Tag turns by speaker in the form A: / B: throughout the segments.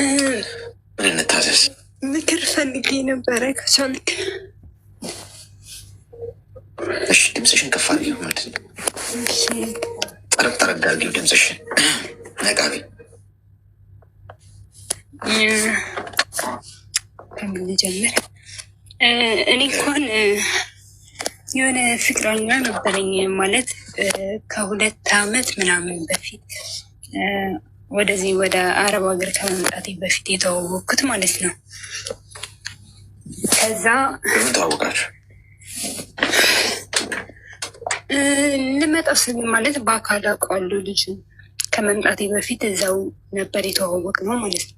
A: ምን እንታዘዝ?
B: ምክር ፈልጌ ነበረ ከቻልክ።
A: እሺ ድምፅሽን ከፍ አድርጊው። ምንድን ነው ጠረቅ ጠረቅ አድርጊው ድምፅሽን። ነቃቤ
B: ከምን ልጀምር? እኔ እንኳን የሆነ ፍቅረኛ ነበረኝ ማለት ከ2 ዓመት ምናምን በፊት ወደዚህ ወደ አረብ ሀገር ከመምጣቴ በፊት የተዋወቅኩት ማለት ነው። ከዛ
A: በምን ተዋወቃችሁ?
B: ልመጣ ስል ማለት በአካል አውቀዋለሁ ልጁ ከመምጣቴ በፊት እዛው ነበር የተዋወቅ ነው ማለት ነው።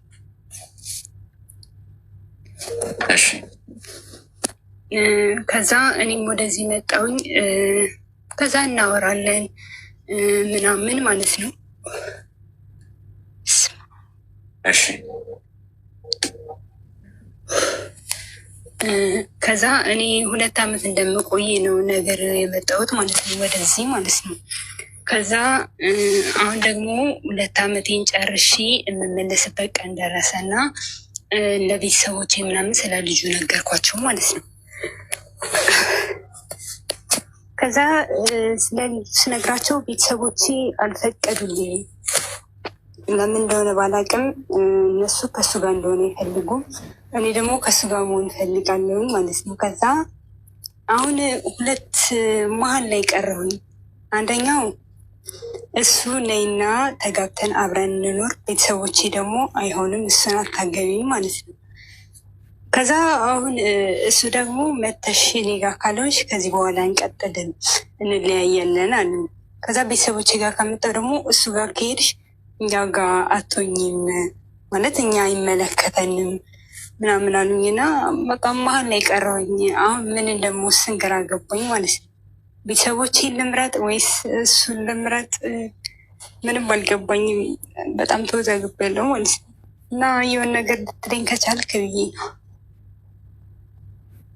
A: እሺ
B: ከዛ እኔም ወደዚህ መጣውኝ። ከዛ እናወራለን ምናምን ማለት ነው።
A: እሺ
B: ከዛ እኔ 2 ዓመት እንደምቆይ ነው ነገር የመጣሁት ማለት ነው ወደዚህ ማለት ነው። ከዛ አሁን ደግሞ 2 ዓመቴን ጨርሼ የምመለስበት ቀን ደረሰና ለቤተሰቦቼ ምናምን ስለ ልጁ ነገርኳቸው ማለት ነው። ከዛ ስለ ልጁ ስነግራቸው ቤተሰቦቼ አልፈቀዱልኝም። ለምን እንደሆነ ባላቅም እነሱ ከሱ ጋር እንደሆነ አይፈልጉም፣ እኔ ደግሞ ከሱ ጋር መሆን እፈልጋለሁ ማለት ነው። ከዛ አሁን 2 መሀል ላይ ቀረሁኝ። አንደኛው እሱ ነይና ተጋብተን አብረን እንኖር፣ ቤተሰቦቼ ደግሞ አይሆንም እሱን አታገቢም ማለት ነው። ከዛ አሁን እሱ ደግሞ መተሽ እኔ ጋር ካለሽ ከዚህ በኋላ እንቀጥልን እንለያያለን አሉ። ከዛ ቤተሰቦቼ ጋር ከመጣሁ ደግሞ እሱ ጋር ከሄድሽ እኛ ጋር አቶኝም ማለት እኛ አይመለከተንም ምናምን አሉኝና በቃ መሀል ላይ ቀረሁኝ። አሁን ምን እንደምወስን ግራ ገባኝ ማለት ነው። ቤተሰቦቼን ልምረጥ ወይስ እሱን ልምረጥ? ምንም አልገባኝም። በጣም ተወዛግቤያለሁ ማለት ነው። እና የሆነ ነገር ልትለኝ ከቻልክ ብዬ ነው።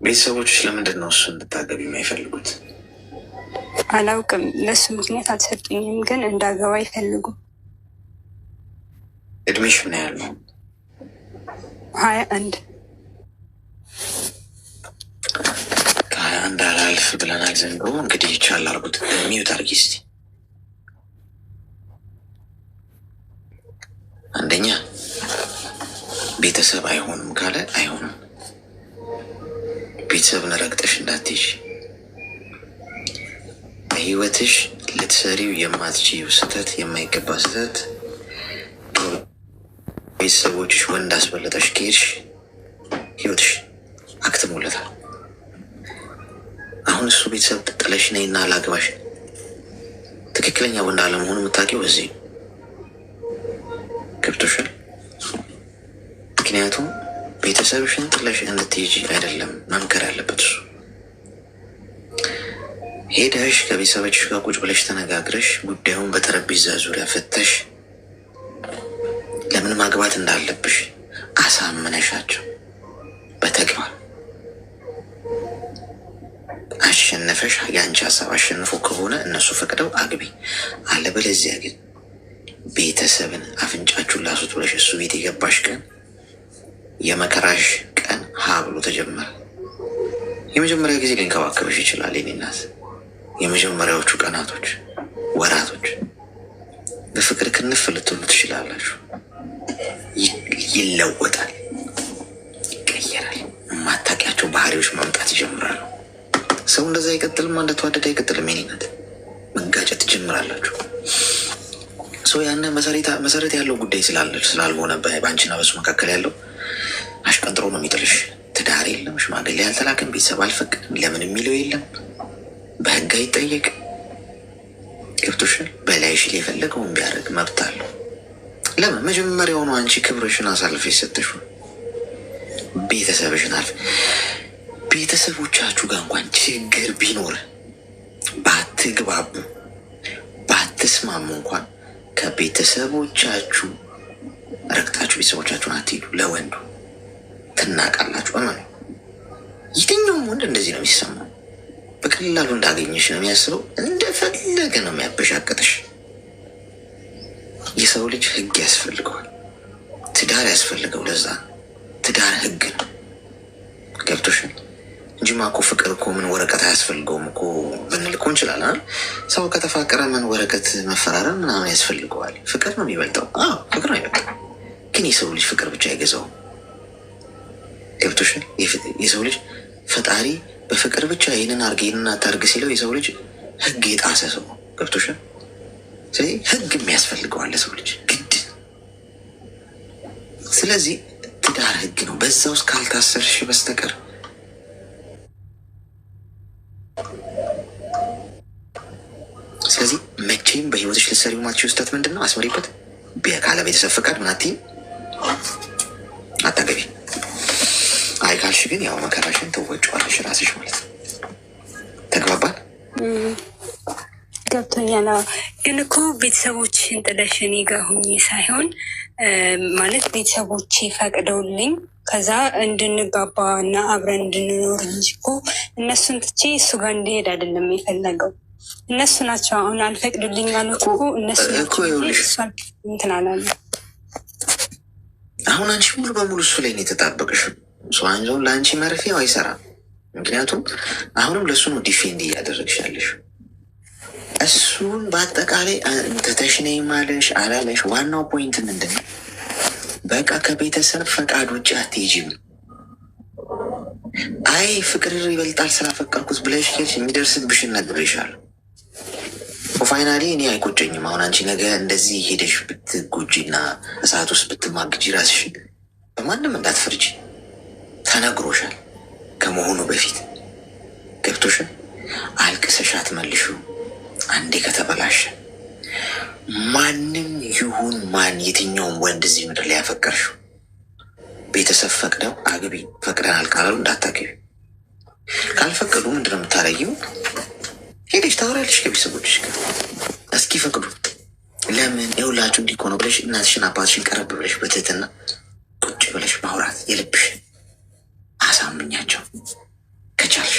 A: ቤተሰቦችሽ ለምንድን ነው እሱ እንድታገቢ የማይፈልጉት?
B: አላውቅም። ለእሱ ምክንያት አልሰጡኝም፣ ግን እንዳገባ አይፈልጉም።
A: እድሜሽ ምን ያህል ነው?
B: 21
A: ከ21 አላልፍ ብለናል ዘንድሮ። እንግዲህ ይቻል አርጉት። ሚዩት አርጊ እስቲ። አንደኛ ቤተሰብ አይሆንም ካለ አይሆንም። ቤተሰብን ረግጠሽ እንዳትይዥ። በህይወትሽ ልትሰሪው የማትችይው ስህተት፣ የማይገባ ስህተት ቤተሰቦችሽ ወንድ አስበለጠሽ ከሄድሽ ህይወትሽ አክትሞለታል። አሁን እሱ ቤተሰብ ጥለሽ ነይና ላግባሽ፣ ትክክለኛ ወንድ አለመሆኑ የምታውቂው በዚህ ገብቶሻል። ምክንያቱም ቤተሰብሽን ጥለሽ እንድትሄጂ አይደለም መምከር ያለበት እሱ። ሄደሽ ከቤተሰቦችሽ ጋር ቁጭ ብለሽ ተነጋግረሽ ጉዳዩን በጠረጴዛ ዙሪያ ፈተሽ ለምን ማግባት እንዳለብሽ አሳምነሻቸው በተግባር አሸነፈሽ። የአንቺ ሀሳብ አሸንፎ ከሆነ እነሱ ፈቅደው አግቢ። አለበለዚያ ግን ቤተሰብን አፍንጫችሁን ላሱት ብለሽ እሱ ቤት የገባሽ ቀን የመከራሽ ቀን ሀ ብሎ ተጀመረ። የመጀመሪያ ጊዜ ሊንከባከብሽ ይችላል የኔ እናት። የመጀመሪያዎቹ ቀናቶች፣ ወራቶች በፍቅር ክንፍ ልትሉ ትችላላችሁ። ይለወጣል፣ ይቀየራል። የማታውቂያቸው ባህሪዎች መምጣት ይጀምራሉ። ሰው እንደዛ አይቀጥልም፣ እንደተዋደደ አይቀጥልም። የኔ እናት መጋጨት ትጀምራላችሁ። ሰው ያን መሰረት ያለው ጉዳይ ስላልሆነ በአንቺና በሱ መካከል ያለው አሽቀንጥሮ ነው የሚጥልሽ። ትዳር የለም፣ ሽማግሌ አልተላከም፣ ቤተሰብ አልፈቅድም፣ ለምን የሚለው የለም፣ በህግ አይጠየቅ። ገብቶሻል። በላይሽ የፈለገውን ቢያደርግ መብት አለው። ለምን መጀመሪያውኑ አንቺ ክብርሽን አሳልፈሽ ሰጠሽው። ቤተሰብሽን አልፍ ቤተሰቦቻችሁ ጋር እንኳን ችግር ቢኖር ባትግባቡ ባትስማሙ እንኳን ከቤተሰቦቻችሁ ረግጣችሁ ቤተሰቦቻችሁን አትሄዱ። ለወንዱ ትናቃላችሁ። እመኑ። የትኛውም ወንድ እንደዚህ ነው የሚሰማው። በቀላሉ እንዳገኘሽ ነው የሚያስበው። እንደፈለገ ነው የሚያበሻቀጥሽ። የሰው ልጅ ህግ ያስፈልገዋል። ትዳር ትዳር ያስፈልገው። ለዛ ትዳር ህግ ነው። ገብቶሻል? እንጂማ እኮ ፍቅር እኮ ምን ወረቀት አያስፈልገውም እኮ ብንል እኮ እንችላለን። ሰው ከተፋቀረ ምን ወረቀት መፈራረም ምናምን ያስፈልገዋል? ፍቅር ነው የሚበልጠው። ፍቅር ነው የሚበልጠው። ግን የሰው ልጅ ፍቅር ብቻ አይገዛውም። ገብቶሻል? የሰው ልጅ ፈጣሪ በፍቅር ብቻ ይህንን አርግ ይህንን አታርግ ሲለው የሰው ልጅ ህግ የጣሰ ሰው ነው። ገብቶሻል? ስለዚህ ህግ የሚያስፈልገዋል ለሰው ልጅ ግድ። ስለዚህ ትዳር ህግ ነው። በዛ ውስጥ ካልታሰርሽ በስተቀር ስለዚህ መቼም በህይወትሽ ልትሰሪው ማትችይው ስህተት ምንድን ነው? አስመሪበት። ካለ ቤተሰብ ፈቃድ ምን አትይም፣ አታገቢ። አይ ካልሽ ግን ያው መከራሽን ትወጪዋለሽ ራስሽ ማለት ነው። ተግባባን?
B: ገብቶኛል። ግን እኮ ቤተሰቦችሽን ጥለሽ እኔ ጋር ሁኚ ሳይሆን ማለት ቤተሰቦቼ ፈቅደውልኝ ከዛ እንድንጋባ እና አብረን እንድንኖር እንጂ እኮ እነሱን ትቼ እሱ ጋር እንዲሄድ አይደለም የፈለገው። እነሱ ናቸው አሁን አልፈቅዱልኝ ያሉት እኮ እነሱ እንትን አላሉ።
A: አሁን አንቺ ሙሉ በሙሉ እሱ ላይ ነው የተጣበቅሽው። አንዞን ለአንቺ መርፌው አይሰራም። ምክንያቱም አሁንም ለእሱ ነው ዲፌንድ እያደረግሽ ያለሽ። እሱን በአጠቃላይ ትተሽ ነይ ማለሽ አላለሽ፣ ዋናው ፖይንት ምንድን ነው? በቃ ከቤተሰብ ፈቃድ ውጭ አትሄጂም። አይ ፍቅር ይበልጣል ስላፈቀርኩት ብለሽ የሚደርስብሽን ነግሬሻለሁ። ፋይናሊ እኔ አይቆጨኝም። አሁን አንቺ ነገ እንደዚህ ሄደሽ ብትጎጂና እሳት ውስጥ ብትማግጂ ራስሽን በማንም እንዳትፈርጂ ተነግሮሻል ከመሆኑ በፊት። ገብቶሻል? አልቅሰሽ አትመልሺው። አንዴ ከተበላሸ ማንም ይሁን ማን የትኛውም ወንድ እዚህ ምድር ላይ ያፈቀርሽው ቤተሰብ ፈቅደው አግቢ ፈቅደናል ካላሉ እንዳታገቢ። ካልፈቀዱ ምንድነው የምታረጊው? ሄደሽ ታወራለሽ ከቤተሰቦችሽ ጋር እስኪ ፈቅዱ። ለምን የሁላችሁ እንዲህ እኮ ነው ብለሽ እናትሽን አባትሽን ቀረብ ብለሽ በትህትና ቁጭ ብለሽ ማውራት የልብሽን አሳምኛቸው ከቻልሽ።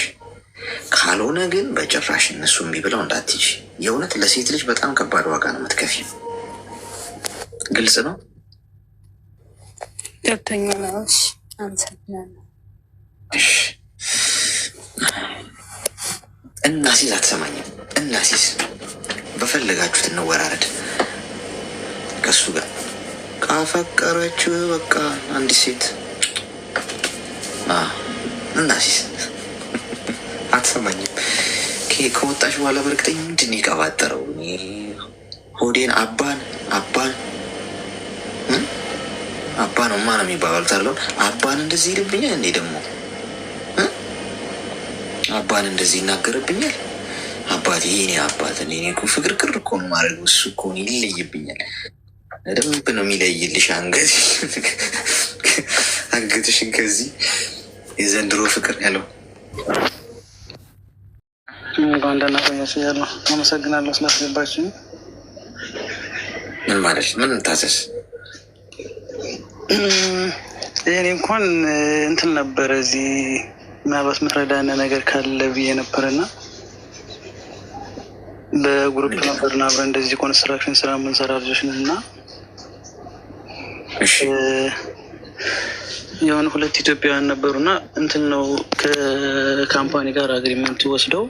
A: ካልሆነ ግን በጭራሽ እነሱ እምቢ ብለው እንዳትይጂ። የእውነት ለሴት ልጅ በጣም ከባድ ዋጋ ነው የምትከፊው። ግልጽ ነው?
B: ገብቶኛል። አመሰግናለሁ።
A: እናሲዝ አትሰማኝም? እናሲዝ በፈለጋችሁት እንወራረድ ከሱ ጋር ካፈቀረችው በቃ አንድ ሴት እናሲዝ አትሰማኝም? ከወጣሽ በኋላ በእርግጠኝ ምንድን ነው የቀባጠረው? ሆዴን አባን ነው ማ ነው የሚባባሉት አለውን አባን እንደዚህ ይልብኛል እንዴ? ደግሞ አባን እንደዚህ ይናገርብኛል። አባቴ የኔ አባት እኔ እኮ ፍቅርቅር እኮ ነው ማድረግ። እሱ እኮ ይለይብኛል። ደንብ ነው የሚለይልሽ አንገትሽን ከዚህ የዘንድሮ ፍቅር ያለው
C: አንዳና ቆያች ያለው። አመሰግናለሁ ስላስገባችን።
A: ምን ማለት ምን ታዘዝ?
C: እኔ እንኳን እንትን ነበረ እዚህ ምናልባት ምትረዳነ ነገር ካለ ብዬ ነበርና በግሩፕ ነበርና አብረን እንደዚህ ኮንስትራክሽን ስራ የምንሰራ ልጆች ነን እና የሆነ ሁለት ኢትዮጵያውያን ነበሩና እንትን ነው ከካምፓኒ ጋር አግሪመንት ወስደው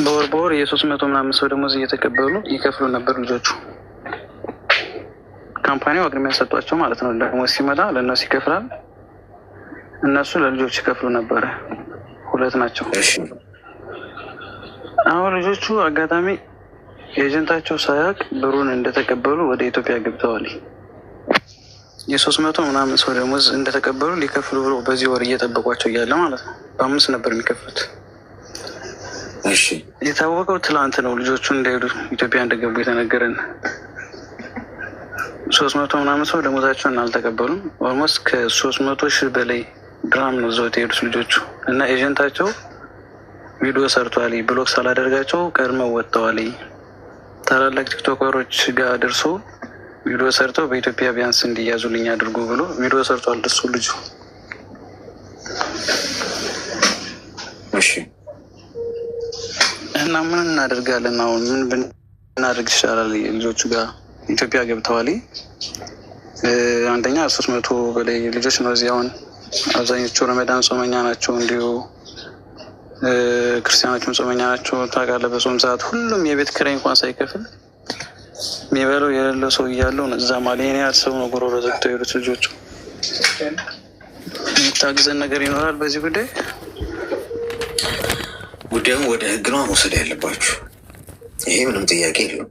C: በወር የ300 ምናምን ሰው ደሞዝ እየተቀበሉ ይከፍሉ ነበር ልጆቹ። ካምፓኒው አግሪመንት ሰጧቸው ማለት ነው። ደሞዝ ሲመጣ ለእነሱ ይከፍላል፣ እነሱ ለልጆች ይከፍሉ ነበረ። ሁለት ናቸው። አሁን ልጆቹ አጋጣሚ ኤጀንታቸው ሳያውቅ ብሩን እንደተቀበሉ ወደ ኢትዮጵያ ገብተዋል። የ300 ምናምን ሰው ደሞዝ እንደተቀበሉ ሊከፍሉ ብሎ በዚህ ወር እየጠበቋቸው እያለ ማለት ነው። በ5 ነበር የሚከፍሉት። የታወቀው ትላንት ነው ልጆቹ እንደሄዱ ኢትዮጵያ እንደገቡ የተነገረን። 300 ምናምን ሰው ደሞዛቸውን አልተቀበሉም። ኦልሞስት ከ300 ሺህ በላይ ድራም ነው እዛው የሄዱት ልጆቹ እና ኤጀንታቸው ቪዲዮ ሰርቷል። ብሎክ ሳላደርጋቸው ቀድመው ወጥተዋል። ታላላቅ ቲክቶከሮች ጋር ደርሶ ቪዲዮ ሰርተው በኢትዮጵያ ቢያንስ እንዲያዙልኝ አድርጎ ብሎ ቪዲዮ ሰርቷል እሱ ልጁ። እና ምን እናደርጋለን አሁን? ምን ብናደርግ ይሻላል? ልጆቹ ጋር ኢትዮጵያ ገብተዋል። አንደኛ 300 በላይ ልጆች ነው እዚህ። አሁን አብዛኞቹ ረመዳን ጾመኛ ናቸው፣ እንዲሁ ክርስቲያኖችም ጾመኛ ናቸው። ታውቃለህ፣ በጾም ሰዓት ሁሉም የቤት ኪራይ እንኳን ሳይከፍል የሚበለው የሌለው ሰው እያለው እዛ ማለት ኔ ያህል ሰው ነው ጎሮሮ ዘግተው የሄዱት ልጆቹ። የምታግዘን ነገር ይኖራል በዚህ ጉዳይ?
A: ጉዳዩን ወደ ህግ ነው መውሰድ ያለባችሁ። ይሄ ምንም ጥያቄ የለውም።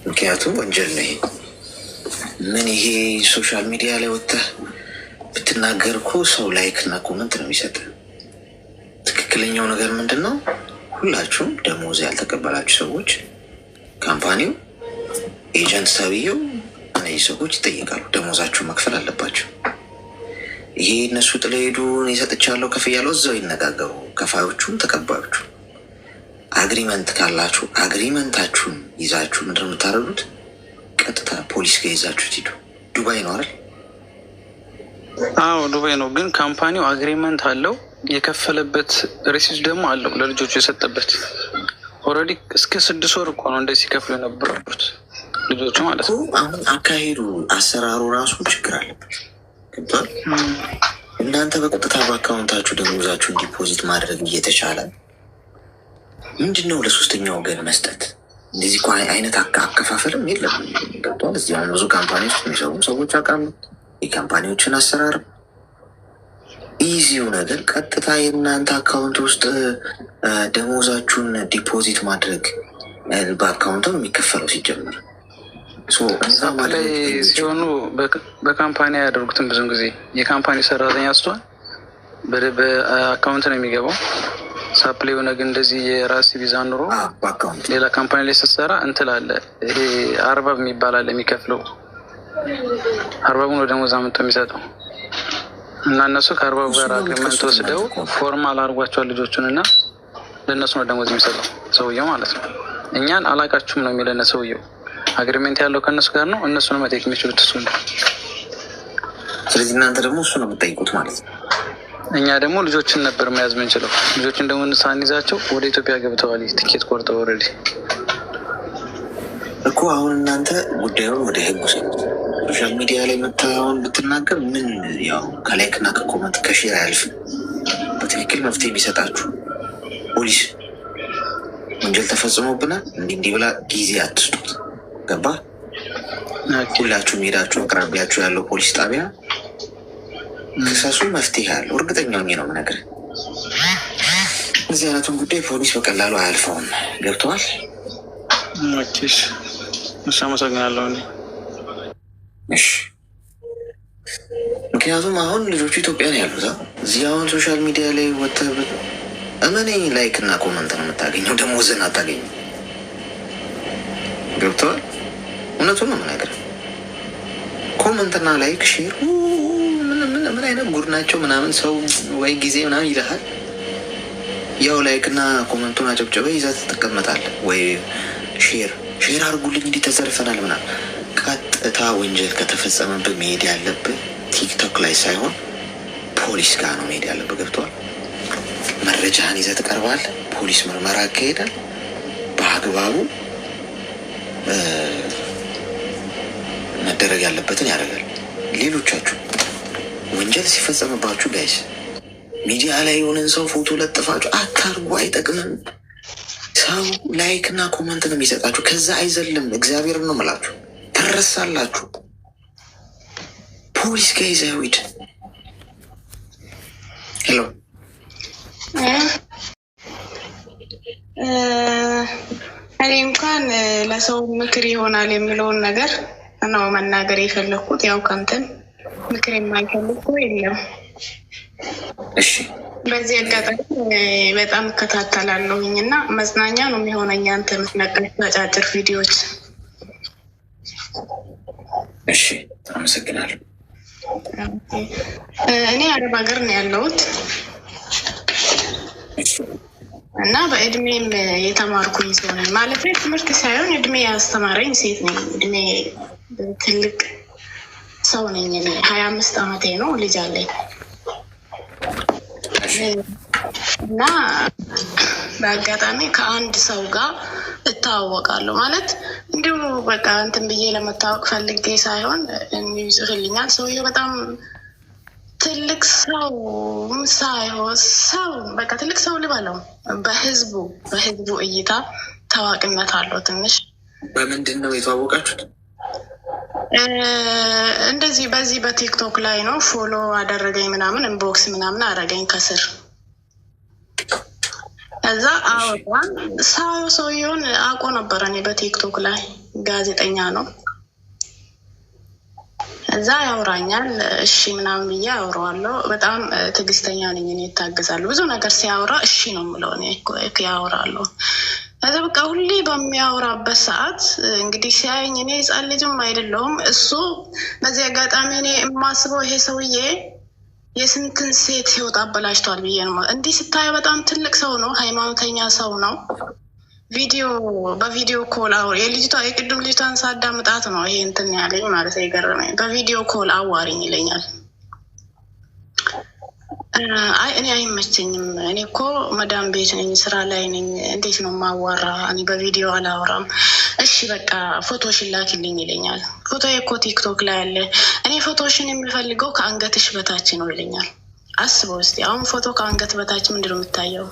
A: ምክንያቱም ወንጀል ነው ይሄ። ምን ይሄ ሶሻል ሚዲያ ላይ ወጥተህ ብትናገር እኮ ሰው ላይክ እና ኮመንት ነው የሚሰጥ። ትክክለኛው ነገር ምንድን ነው? ሁላችሁም ደሞዝ ያልተቀበላችሁ ሰዎች ካምፓኒው፣ ኤጀንት ተብዬው፣ እነዚህ ሰዎች ይጠይቃሉ። ደሞዛችሁ መክፈል አለባቸው። ይሄ እነሱ ጥለው ሄዱ፣ የሰጥቻለሁ ከፍያለሁ፣ እዛው ይነጋገሩ ከፋዮቹም ተቀባዮቹ። አግሪመንት ካላችሁ አግሪመንታችሁን ይዛችሁ ምንድነው የምታደርጉት? ቀጥታ ፖሊስ ጋር ይዛችሁት ሂዱ። ዱባይ ነው አይደል?
C: አዎ ዱባይ ነው። ግን ካምፓኒው አግሪመንት አለው፣ የከፈለበት ሪሲት ደግሞ አለው ለልጆቹ የሰጠበት። ኦልሬዲ እስከ 6 ወር እኮ ነው እንደዚህ ሲከፍሉ የነበሩት ልጆቹ ማለት ነው።
A: አሁን አካሄዱ አሰራሩ ራሱ ችግር አለበት። ገብቷል? እናንተ በቀጥታ በአካውንታችሁ ደሞዛችሁን ዲፖዚት ማድረግ እየተቻለ ምንድን ነው ለሶስተኛ ወገን መስጠት? እንደዚህ እኮ አይነት አከፋፈልም የለም። ገብቷል? እዚህ አሁን ብዙ ካምፓኒዎች የሚሰሩ ሰዎች አውቃሉ። የካምፓኒዎችን አሰራር ኢዚው ነገር ቀጥታ የእናንተ አካውንት ውስጥ ደሞዛችሁን ዲፖዚት ማድረግ በአካውንት ነው የሚከፈለው ሲጀምር።
C: ላይ ሲሆኑ በካምፓኒ አያደርጉትም። ብዙም ጊዜ የካምፓኒ ሰራተኛ ስትሆን በአካውንት ነው የሚገባው። ሳፕላይ ሆነ ግን እንደዚህ የራስ ቪዛ ኑሮ ሌላ ካምፓኒ ላይ ስትሰራ እንትላለ። ይሄ አርባብ የሚባል አለ የሚከፍለው። አርባቡ ነው ደሞዝ አምጥቶ የሚሰጠው እና እነሱ ከአርባቡ ጋር አግሪመንት ወስደው ፎርማል አድርጓቸዋል ልጆቹን እና ለእነሱ ነው ደሞዝ የሚሰጠው ሰውየው ማለት ነው። እኛን አላቃችሁም ነው የሚለን ሰውየው። አግሪሜንት ያለው ከእነሱ ጋር ነው። እነሱ ነው መጠየቅ የሚችሉት እሱ ነው።
A: ስለዚህ እናንተ ደግሞ እሱ ነው የምጠይቁት ማለት ነው።
C: እኛ ደግሞ ልጆችን ነበር መያዝ ምንችለው። ልጆችን ደግሞ ሳንይዛቸው ወደ ኢትዮጵያ ገብተዋል። ትኬት ቆርጠው ኦልሬዲ
A: እኮ አሁን እናንተ ጉዳዩን ወደ ህግ ውሰዱት። ሶሻል ሚዲያ ላይ መታወን ብትናገር ምን ያው ከላይክና ከኮመንት ከሼር አያልፍም። በትክክል መፍትሄ የሚሰጣችሁ ፖሊስ ወንጀል ተፈጽሞብናል እንዲህ ብላ ጊዜ አትስጡት። ገባ? ሁላችሁም ሄዳችሁ አቅራቢያችሁ ያለው ፖሊስ ጣቢያ ክሰሱ፣ መፍትሄ ያለው እርግጠኛ ሆኜ ነው የምነግርህ። እዚህ አይነቱን ጉዳይ ፖሊስ በቀላሉ አያልፈውም። ገብተዋል?
C: እሺ፣ አመሰግናለሁ።
A: እሺ፣ ምክንያቱም አሁን ልጆቹ ኢትዮጵያ ነው ያሉት። እዚህ አሁን ሶሻል ሚዲያ ላይ ወጥተህ እመነኝ ላይክ እና ኮመንት ነው የምታገኘው፣ ደሞዝን አታገኘው። ገብተዋል? እውነቱን ነው የምነግርህ። ኮመንትና ላይክ ሼር ምን አይነት ጉድ ናቸው ምናምን። ሰው ወይ ጊዜ ምናምን ይልሃል። ያው ላይክ እና ኮመንቱን አጨብጨበ ይዘህ ትቀመጣለህ። ወይ ሼር አድርጉልኝ እንዲህ ተዘርፈናል ምናምን። ቀጥታ ወንጀል ከተፈጸመብህ መሄድ ያለብህ ቲክቶክ ላይ ሳይሆን ፖሊስ ጋር ነው መሄድ ያለብህ። ገብተዋል? መረጃህን ይዘህ ትቀርባለህ። ፖሊስ ምርመራ ያካሄዳል። በአግባቡ መደረግ ያለበትን ያደርጋል። ሌሎቻችሁ ወንጀል ሲፈጸምባችሁ ጋይስ ሚዲያ ላይ የሆነን ሰው ፎቶ ለጥፋችሁ አታርጉ፣ አይጠቅምም። ሰው ላይክ እና ኮመንት ነው የሚሰጣችሁ፣ ከዛ አይዘልም። እግዚአብሔር ነው የምላችሁ፣ ትረሳላችሁ። ፖሊስ ጋር ይዘህ ሂድ። ሄሎ
D: እኔ እንኳን ለሰው ምክር ይሆናል የሚለውን ነገር ነው መናገር የፈለኩት። ያው ከንተን ምክር የማይፈልግ የለም።
A: እሺ፣
D: በዚህ አጋጣሚ በጣም እከታተላለሁኝ እና መዝናኛ ነው የሚሆነኝ አንተ የምትነቃቸው አጫጭር ቪዲዮዎች።
A: እሺ፣ አመሰግናለሁ።
D: እኔ አረብ ሀገር ነው ያለሁት እና በእድሜም የተማርኩኝ ሰው ነኝ። ማለት ትምህርት ሳይሆን እድሜ ያስተማረኝ ሴት ነኝ። እድሜ ትልቅ ሰው ነኝ። እኔ 25 ዓመቴ ነው። ልጅ አለኝ እና በአጋጣሚ ከአንድ ሰው ጋር እታወቃለሁ ማለት እንዲሁ በቃ እንትን ብዬ ለመታወቅ ፈልጌ ሳይሆን ይጽፍልኛል። ሰውዬው በጣም ትልቅ ሰው ሳይሆን ሰው በቃ ትልቅ ሰው ልበለው በህዝቡ እይታ ታዋቂነት አለው ትንሽ።
A: በምንድን ነው የተዋወቃችሁት?
D: እንደዚህ በዚህ በቲክቶክ ላይ ነው። ፎሎ አደረገኝ ምናምን ኢንቦክስ ምናምን አደረገኝ ከስር። ከዛ አወራን። ሰውየውን አውቆ ነበረ እኔ በቲክቶክ ላይ ጋዜጠኛ ነው። እዛ ያወራኛል። እሺ ምናምን ብዬ አወራዋለሁ። በጣም ትዕግስተኛ ነኝ እኔ፣ እታገዛለሁ። ብዙ ነገር ሲያወራ እሺ ነው የምለው እኔ። ያወራለሁ። ከዛ በቃ ሁሌ በሚያወራበት ሰዓት እንግዲህ ሲያየኝ እኔ ህፃን ልጅም አይደለሁም እሱ። በዚህ አጋጣሚ እኔ የማስበው ይሄ ሰውዬ የስንትን ሴት ህይወት አበላሽቷል ብዬ ነው። እንዲህ ስታየው በጣም ትልቅ ሰው ነው፣ ሃይማኖተኛ ሰው ነው። በቪዲዮ ኮል የልጅቷ የቅድም ልጅቷን ሳዳምጣት ነው ይሄ እንትን ያለኝ ማለት የገረመኝ። በቪዲዮ ኮል አዋሪኝ ይለኛል። አይ እኔ አይመቸኝም፣ እኔ እኮ መዳም ቤት ነኝ፣ ስራ ላይ ነኝ፣ እንዴት ነው ማዋራ? እኔ በቪዲዮ አላወራም። እሺ በቃ ፎቶሽን ላኪልኝ ይለኛል። ፎቶ እኮ ቲክቶክ ላይ አለ፣ እኔ ፎቶሽን የሚፈልገው ከአንገትሽ በታች ነው ይለኛል። አስበው እስኪ አሁን ፎቶ ከአንገት በታች ምንድን ነው የምታየው?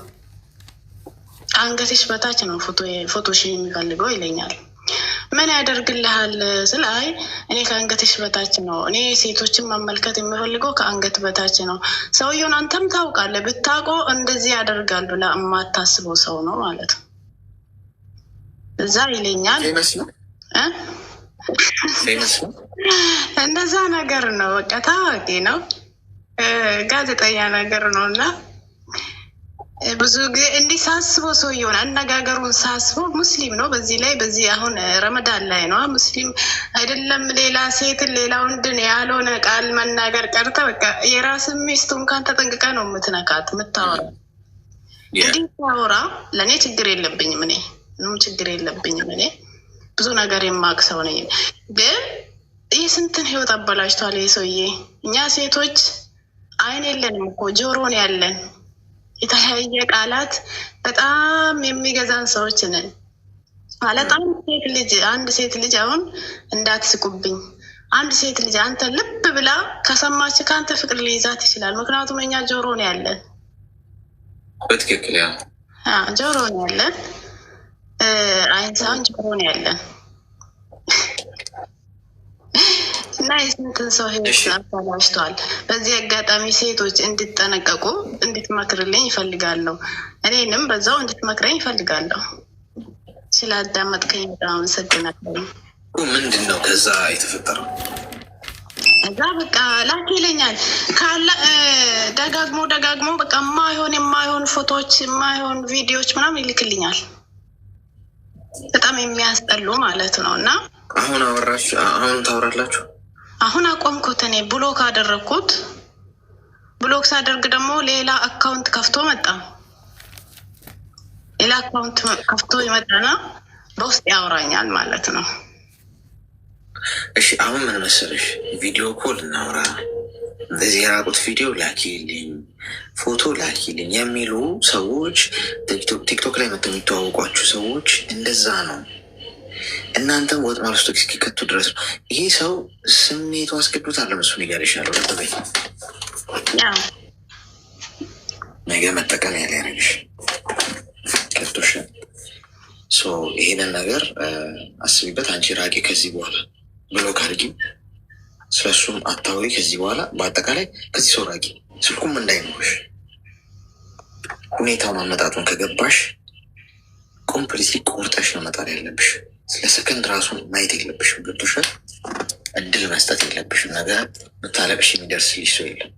D: አንገትሽ በታች ነው ፎቶሽን የሚፈልገው ይለኛል። ምን ያደርግልሃል ስል አይ እኔ ከአንገትሽ በታች ነው፣ እኔ ሴቶችን መመልከት የሚፈልገው ከአንገት በታች ነው። ሰውየውን አንተም ታውቃለህ፣ ብታውቀው እንደዚህ ያደርጋል ብላ የማታስበው ሰው ነው ማለት ነው። እዛ ይለኛል እንደዛ ነገር ነው። በቃ ታዋቂ ነው፣ ጋዜጠኛ ነገር ነው። እና ብዙ ጊዜ እንዲህ ሳስበው ሰውየውን አነጋገሩን ሳስበው ሙስሊም ነው። በዚህ አሁን ረመዳን ላይ ነው። ሙስሊም አይደለም ሌላ ሴትን ሌላ ወንድን ያልሆነ ቃል መናገር ቀርተ በቃ የራስን ሚስቱ እንኳን ተጠንቅቀ ነው የምትነካት የምታወራ። እንዲህ ታወራ ለእኔ ችግር የለብኝም። እኔ ምንም ችግር የለብኝም። እኔ ብዙ ነገር የማቅ ሰው ነኝ። ግን ይህ ስንትን ህይወት አበላሽቷል ይህ ሰውዬ። እኛ ሴቶች አይን የለንም እኮ ጆሮን ያለን የተለያየ ቃላት በጣም የሚገዛን ሰዎች ነን ማለት። አንድ ሴት ልጅ አሁን እንዳትስቁብኝ፣ አንድ ሴት ልጅ አንተ ልብ ብላ ከሰማች ከአንተ ፍቅር ሊይዛት ይችላል። ምክንያቱም እኛ ጆሮ ነው ያለን።
A: በትክክል ያ
D: ጆሮ ነው ያለን፣ አይን ሳይሆን ጆሮ ነው ያለን። እና የስንትን ሰው ህይወት አበላሽቷል። በዚህ አጋጣሚ ሴቶች እንድትጠነቀቁ እንድትመክርልኝ ይፈልጋለሁ። እኔንም በዛው እንድትመክረኝ ይፈልጋለሁ። ስላዳመጥከኝ በጣም አመሰግናለሁ።
A: ምንድን ነው ከዛ የተፈጠረው?
D: እዛ በቃ ላኪ ይለኛል ካለ ደጋግሞ በቃ የማይሆን ፎቶዎች የማይሆን ቪዲዮዎች ምናምን ይልክልኛል። በጣም የሚያስጠሉ ማለት ነው። እና
A: አሁን ታወራላችሁ?
D: አሁን አቆምኩት። እኔ ብሎክ አደረግኩት። ብሎክ ሳደርግ ደግሞ ሌላ አካውንት ከፍቶ መጣ። ሌላ አካውንት ከፍቶ ይመጣና በውስጥ ያወራኛል ማለት ነው።
A: እሺ አሁን ምን መሰለሽ፣ ቪዲዮ ኮል እናውራ፣ እንደዚህ የራቁት ቪዲዮ ላኪልኝ፣ ፎቶ ላኪልኝ የሚሉ ሰዎች ቲክቶክ ላይ መጥተው የሚተዋወቋችሁ ሰዎች እንደዛ ነው። እናንተም ወጥ ማለስቶ እስኪከቱ ድረስ ነው። ይሄ ሰው ስሜቱ አስገዶታል ለመስሉን እያለሻለሁ። ለበይ ነገ መጠቀሚያ ሊያደርግሽ ከቶሻል። ይሄንን ነገር አስቢበት። አንቺ ራቂ ከዚህ በኋላ ብሎክ አድርጊ፣ ስለሱም አታውሪ ከዚህ በኋላ። በአጠቃላይ ከዚህ ሰው ራቂ፣ ስልኩም እንዳይኖርሽ። ሁኔታውን አመጣጡን ከገባሽ ኮምፕሊትሊ ቆርጠሽ ነው መጣል ያለብሽ። ስለ ሰከንድ ራሱን ማየት የለብሽም። ገብቶሻል? እድል መስጠት የለብሽም። ነገ ምታለቅሽ የሚደርስልሽ ሰው የለም።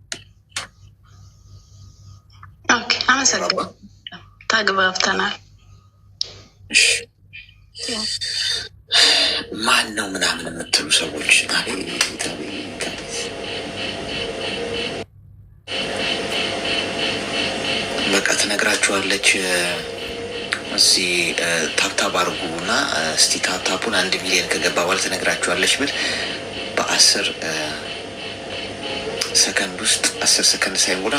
D: አመሰግናለሁ። ተግባብተናል።
A: ማን ነው ምናምን የምትሉ ሰዎች በቃ ትነግራችኋለች። እዚህ ታብታብ አድርጉ እና እስቲ ታብታቡን 1 ሚሊዮን ከገባ በኋላ ትነግራችኋለች ብል በ10 ሰከንድ ውስጥ 10 ሰከንድ ሳይሞላ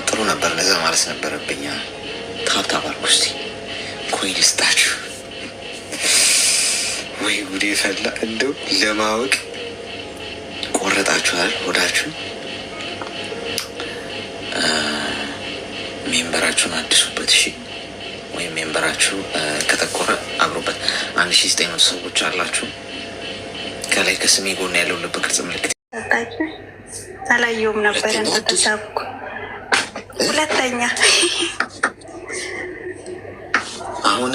A: ጥሩ ነበር። ለዛ ማለት ነበረብኛ። ታብታብ አድርጉ እስቲ ኮይን ስጣችሁ። ወይ ጉዴ ፈላ። እንደው ለማወቅ ቆረጣችኋል ሆዳችሁን። ሜምበራችሁን አድሱበት እሺ። ወይም ሜምበራችሁ ከጠቆረ አብሮበት 1900 ሰዎች አላችሁ። ከላይ ከስሜ ጎን ያለው ልብ ቅርጽ ምልክት
B: አላየውም ነበር ተሳብኩ። ሁለተኛ
A: አሁን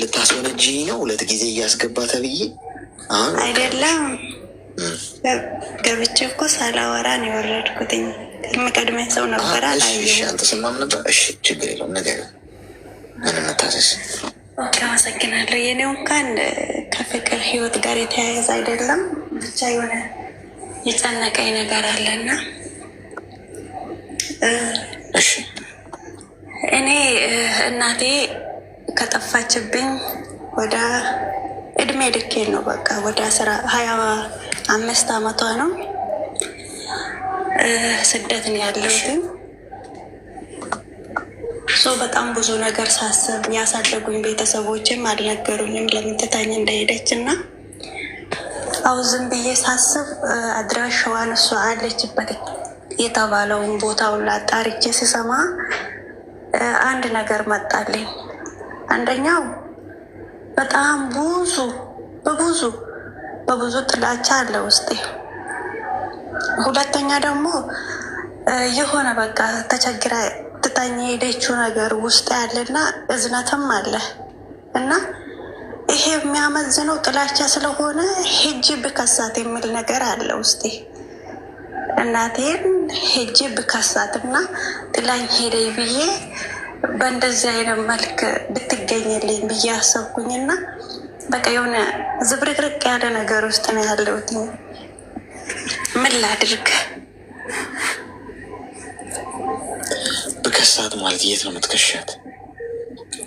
A: ልታስወነጅ ነው። 2 ጊዜ እያስገባ ተብዬ አሁን
B: አይደለም ገብቼ እኮ ሳላወራ ነው የወረድኩትኝ። የሚቀድመኝ ሰው ነበር አላየሁም።
A: አልተሰማም ነበር። እሺ ችግር የለውም ነገር ምንም መታሰስ።
B: አመሰግናለሁ። የኔው እንኳን ከፍቅር ህይወት ጋር የተያያዘ አይደለም፣ ብቻ የሆነ የጨነቀኝ ነገር አለና እኔ እናቴ ከጠፋችብኝ ወደ እድሜ ልኬ ነው። በቃ ወደ 25 ዓመቷ ነው። ስደት ነው ያለሁት። በጣም ብዙ ነገር ሳስብ ያሳደጉኝ ቤተሰቦችም አልነገሩኝም ለምን ትታኝ እንደሄደች እና አሁን ዝም ብዬ ሳስብ አድራሻዋን እሷ አለችበት የተባለውን ቦታውን ላጣርቼ ስሰማ አንድ ነገር መጣልኝ። አንደኛው በጣም በብዙ ጥላቻ አለ ውስጤ። ሁለተኛ ደግሞ የሆነ በቃ ተቸግራ ትታኝ የሄደችው ነገር ውስጥ ያለና እዝነትም አለ እና ይሄ የሚያመዝነው ጥላቻ ስለሆነ ሄጄ ብከሳት የሚል ነገር አለ ውስጤ። እናቴን ሄጄ ብከሳትና ጥላኝ ሄደ ብዬ በእንደዚህ አይነት መልክ ብትገኝልኝ ብዬ አሰብኩኝና በቃ የሆነ ዝብርቅርቅ ያለ ነገር ውስጥ ነው ያለሁት። ምን ላድርግ?
A: ብከሳት ማለት የት ነው የምትከሻት?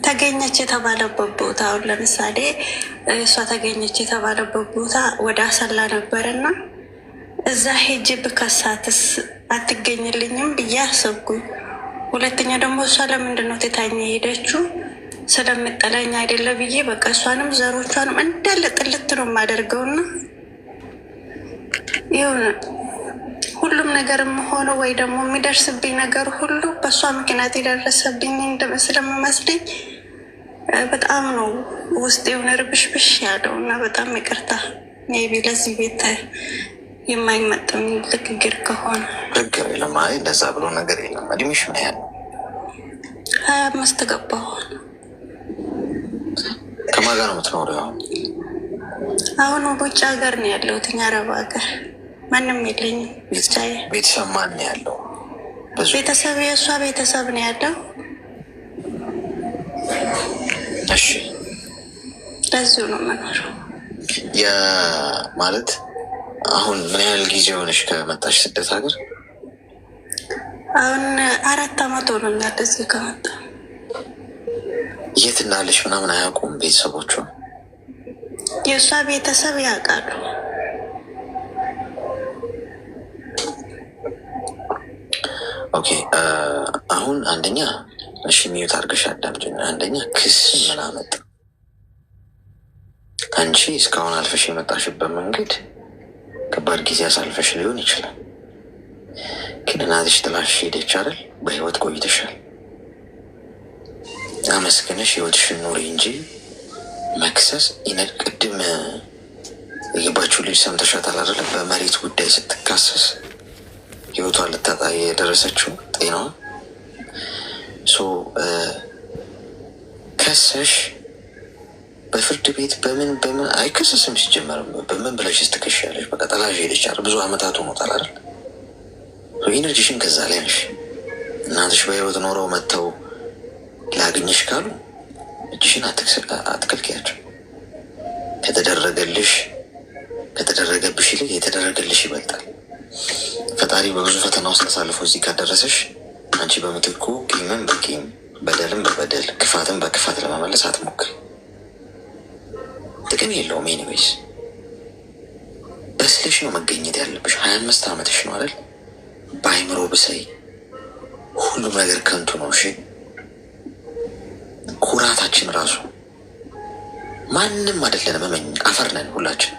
B: ተገኘች የተባለበት ቦታ አሁን ለምሳሌ እሷ ተገኘች የተባለበት ቦታ ወደ አሰላ ነበርና እዛ ሄጅ ብከሳትስ አትገኝልኝም ብዬ አሰብኩኝ። ሁለተኛ ደግሞ እሷ ለምንድን ነው ትታኝ ሄደችው? ስለምጠላኝ አይደለ ብዬ በቃ እሷንም ዘሮቿንም እንዳለ ጥልት ነው የማደርገውና ይሁን ሁሉም ነገር ሆነው ወይ ደግሞ የሚደርስብኝ ነገር ሁሉ በእሷ ምክንያት የደረሰብኝ ስለምመስለኝ በጣም ነው ውስጥ የሆነ ርብሽብሽ ያለው እና በጣም ይቅርታ ቢ ለዚህ ቤት የማይመጥን ንግግር ከሆነ
A: ችግር የለም። አይ እንደዛ ብሎ ነገር የለም። እድሜሽ ምን ያህል?
B: 25 ገባሁ።
A: ከማን ጋር ነው የምትኖሪው?
B: አሁን ውጭ ሀገር ነው ያለሁት፣ አረብ ሀገር። ማንም የለኝም።
A: ቤተሰብ ማን ነው ያለው?
B: ቤተሰብ የእሷ ቤተሰብ ነው ያለው።
A: እሺ
B: ለዚሁ ነው የምኖረው።
A: ማለት አሁን ምን ያህል ጊዜ ሆነሽ ከመጣሽ ስደት ሀገር?
B: አሁን 4 ዓመት ሆኖኛል እዚህ ከመጣ።
A: የት እንዳለሽ ምናምን አያውቁም ቤተሰቦቿ?
B: የእሷ ቤተሰብ ያውቃሉ።
A: ኦኬ አሁን አንደኛ እሺ ሚዩት አድርገሽ አዳምጪኝ። አንደኛ ክስ ምን አመጣ? አንቺ እስካሁን አልፈሽ የመጣሽበት መንገድ ከባድ ጊዜ አሳልፈሽ ሊሆን ይችላል። ግን እናትሽ ጥላሽ ሄደች አይደል? በህይወት ቆይተሻል። አመስግነሽ ህይወትሽን ኑሪ እንጂ መክሰስ ቅድም የገባችው ልጅ ሰምተሻታል አይደለም? በመሬት ጉዳይ ስትካሰስ ህይወቷን ልታጣ የደረሰችው ጤናዋ ከሰሽ በፍርድ ቤት በምን አይከሰስም። ሲጀመርም በምን ብለሽ ስትከሻለሽ? በቃ ጥላሽ ሄደች አይደል? ብዙ አመታት ሆኖታል አይደል? ኢነርጂሽን ከዛ ላይ ነሽ። እናትሽ በህይወት ኖረው መጥተው ላግኝሽ ካሉ እጅሽን አትከልኪያቸው። ከተደረገብሽ ይልቅ የተደረገልሽ ይበልጣል። ፈጣሪ በብዙ ፈተና ውስጥ አሳልፎ እዚህ ካደረሰሽ አንቺ በምትኩ ቂምን በቂም በደልም በበደል ክፋትን በክፋት ለመመለስ አትሞክር። ጥቅም የለውም። ኤኒዌይስ በስልሽ ነው መገኘት ያለብሽ። 25 ዓመትሽ ነው አይደል? በአይምሮ ብሰይ ሁሉም ነገር ከንቱ ነው። እሺ ኩራታችን ራሱ ማንም አይደለንም። እመኝ፣ አፈር ነን ሁላችን።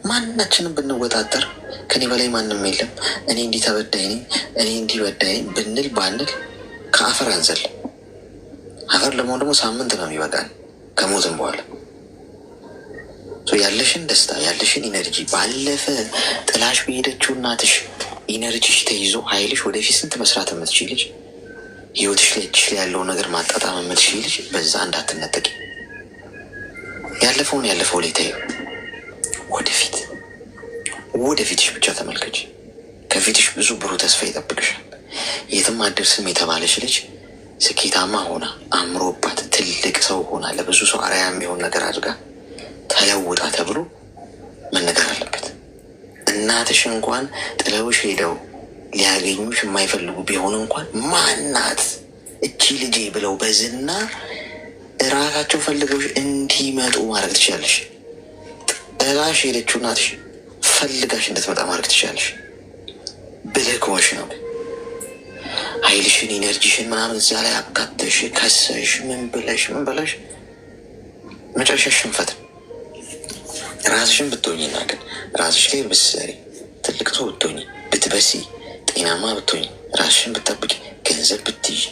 A: ማናችንም ብንወጣጠር ከኔ በላይ ማንም የለም፣ እኔ እንዲህ ተበዳይ ነኝ፣ እኔ እንዲህ በዳይ ነኝ ብንል ባንል ከአፈር አንዘል። አፈር ለመሆን ደግሞ ሳምንት ነው የሚበቃን ከሞትም በኋላ። ያለሽን ደስታ ያለሽን ኢነርጂ ባለፈ ጥላሽ በሄደችው እናትሽ ኢነርጂሽ ተይዞ ኃይልሽ ወደፊት ስንት መስራት የምትችል ልጅ፣ ህይወትሽ ላይ እጅሽ ላይ ያለውን ነገር ማጣጣም የምትችል ልጅ፣ በዛ እንዳትነጠቂ። ያለፈውን ያለፈው ላይ ተይው። ወደፊትሽ ብቻ ተመልከች። ከፊትሽ ብዙ ብሩህ ተስፋ ይጠብቅሻል። የትም አትደርስም የተባለች ልጅ ስኬታማ ሆና አምሮባት ትልቅ ሰው ሆና ለብዙ ሰው አርአያ የሚሆን ነገር አድርጋ ተለውጣ ተብሎ መነገር አለበት። እናትሽ እንኳን ጥለውሽ ሄደው ሊያገኙሽ የማይፈልጉ ቢሆን እንኳን ማናት እቺ ልጄ ብለው በዝና እራሳቸው ፈልገውሽ እንዲመጡ ማድረግ ትችላለሽ። ጥላሽ ሄደችው እናትሽ ፈልጋሽ እንድትመጣ ማድረግ ትችላለሽ። ብልህ ከሆንሽ ነው። ኃይልሽን ኢነርጂሽን ምናምን እዛ ላይ አካተሽ ከሰሽ ምን ብለሽ መጨረሻ ሽንፈት። ራስሽን ብትሆኝና ግን ራስሽ ላይ ብትሰሪ ትልቅ ሰው ብትሆኝ ብትበሲ ጤናማ ብትሆኝ ራስሽን ብትጠብቂ ገንዘብ ብትይዥ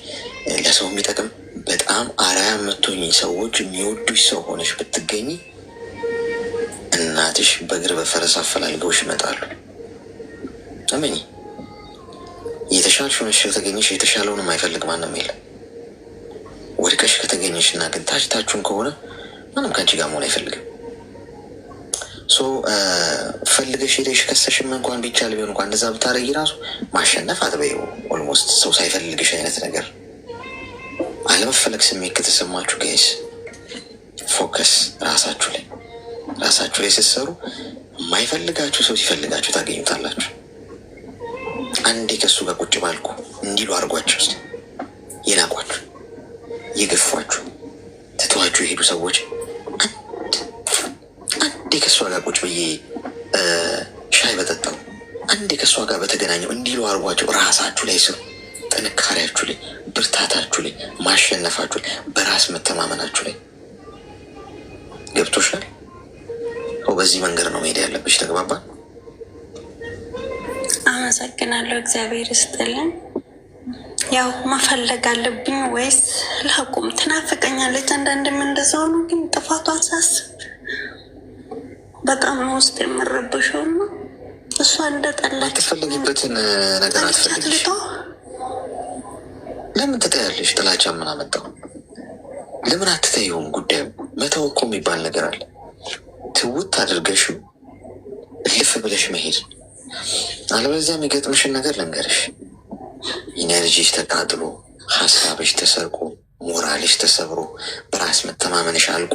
A: ለሰው የሚጠቅም በጣም አርአያ የምትሆኝ ሰዎች የሚወዱሽ ሰው ሆነሽ ብትገኝ እናትሽ በእግር በፈረስ አፈላልገውሽ ይመጣሉ። እመኚ። የተሻልሽ ሆነሽ ከተገኘሽ የተሻለውን የማይፈልግ ማንም የለም። ወድቀሽ ከተገኘሽ እና ግን ታችታችሁን ከሆነ ማንም ከአንቺ ጋር መሆን አይፈልግም። ፈልገሽ ሄደሽ ከሰሽም እንኳን ቢቻል ቢሆን እንኳን እንደዛ ብታረጊ ራሱ ማሸነፍ አትበይው። ኦልሞስት ሰው ሳይፈልግሽ አይነት ነገር። አለመፈለግ ስሜት ከተሰማችሁ ጋይስ ፎከስ ራሳችሁ ላይ ስትሰሩ የማይፈልጋችሁ ሰው ሲፈልጋችሁ ታገኙታላችሁ። አንዴ ከሱ ጋር ቁጭ ባልኩ እንዲሉ አድርጓችሁ ውስጥ የናቋችሁ የገፏችሁ ትተዋችሁ የሄዱ ሰዎች አንዴ ከእሷ ጋር ቁጭ ብዬ ሻይ በጠጣው አንዴ ከእሷ ጋር በተገናኘው እንዲሉ አድርጓቸው። ራሳችሁ ላይ ስሩ። ጥንካሬያችሁ ላይ፣ ብርታታችሁ ላይ፣ ማሸነፋችሁ ላይ፣ በራስ መተማመናችሁ ላይ ገብቶሻል። በዚህ መንገድ ነው መሄድ ያለብሽ። ተግባባ?
E: አመሰግናለሁ። እግዚአብሔር ይስጥልን። ያው መፈለግ አለብኝ ወይስ ላቁም? ትናፍቀኛለች አንዳንድም እንደዛው ነው። ግን ጥፋቷን ሳስብ በጣም ውስጥ የምረብሸው ነው። እሷ እንደጠላች
A: አትፈልጊበትን ነገር አትፈልጊ። ለምን ትጠያለሽ? ጥላቻ ምን አመጣው? ለምን አትተይውም? ጉዳዩ መተው እኮ የሚባል ነገር አለ። ትውት አድርገሽው እልፍ ብለሽ መሄድ። አለበለዚያ የሚገጥምሽን ነገር ልንገርሽ። ኢነርጂሽ ተቃጥሎ፣ ሀሳብሽ ተሰርቆ፣ ሞራልሽ ተሰብሮ፣ በራስ መተማመንሽ አልቆ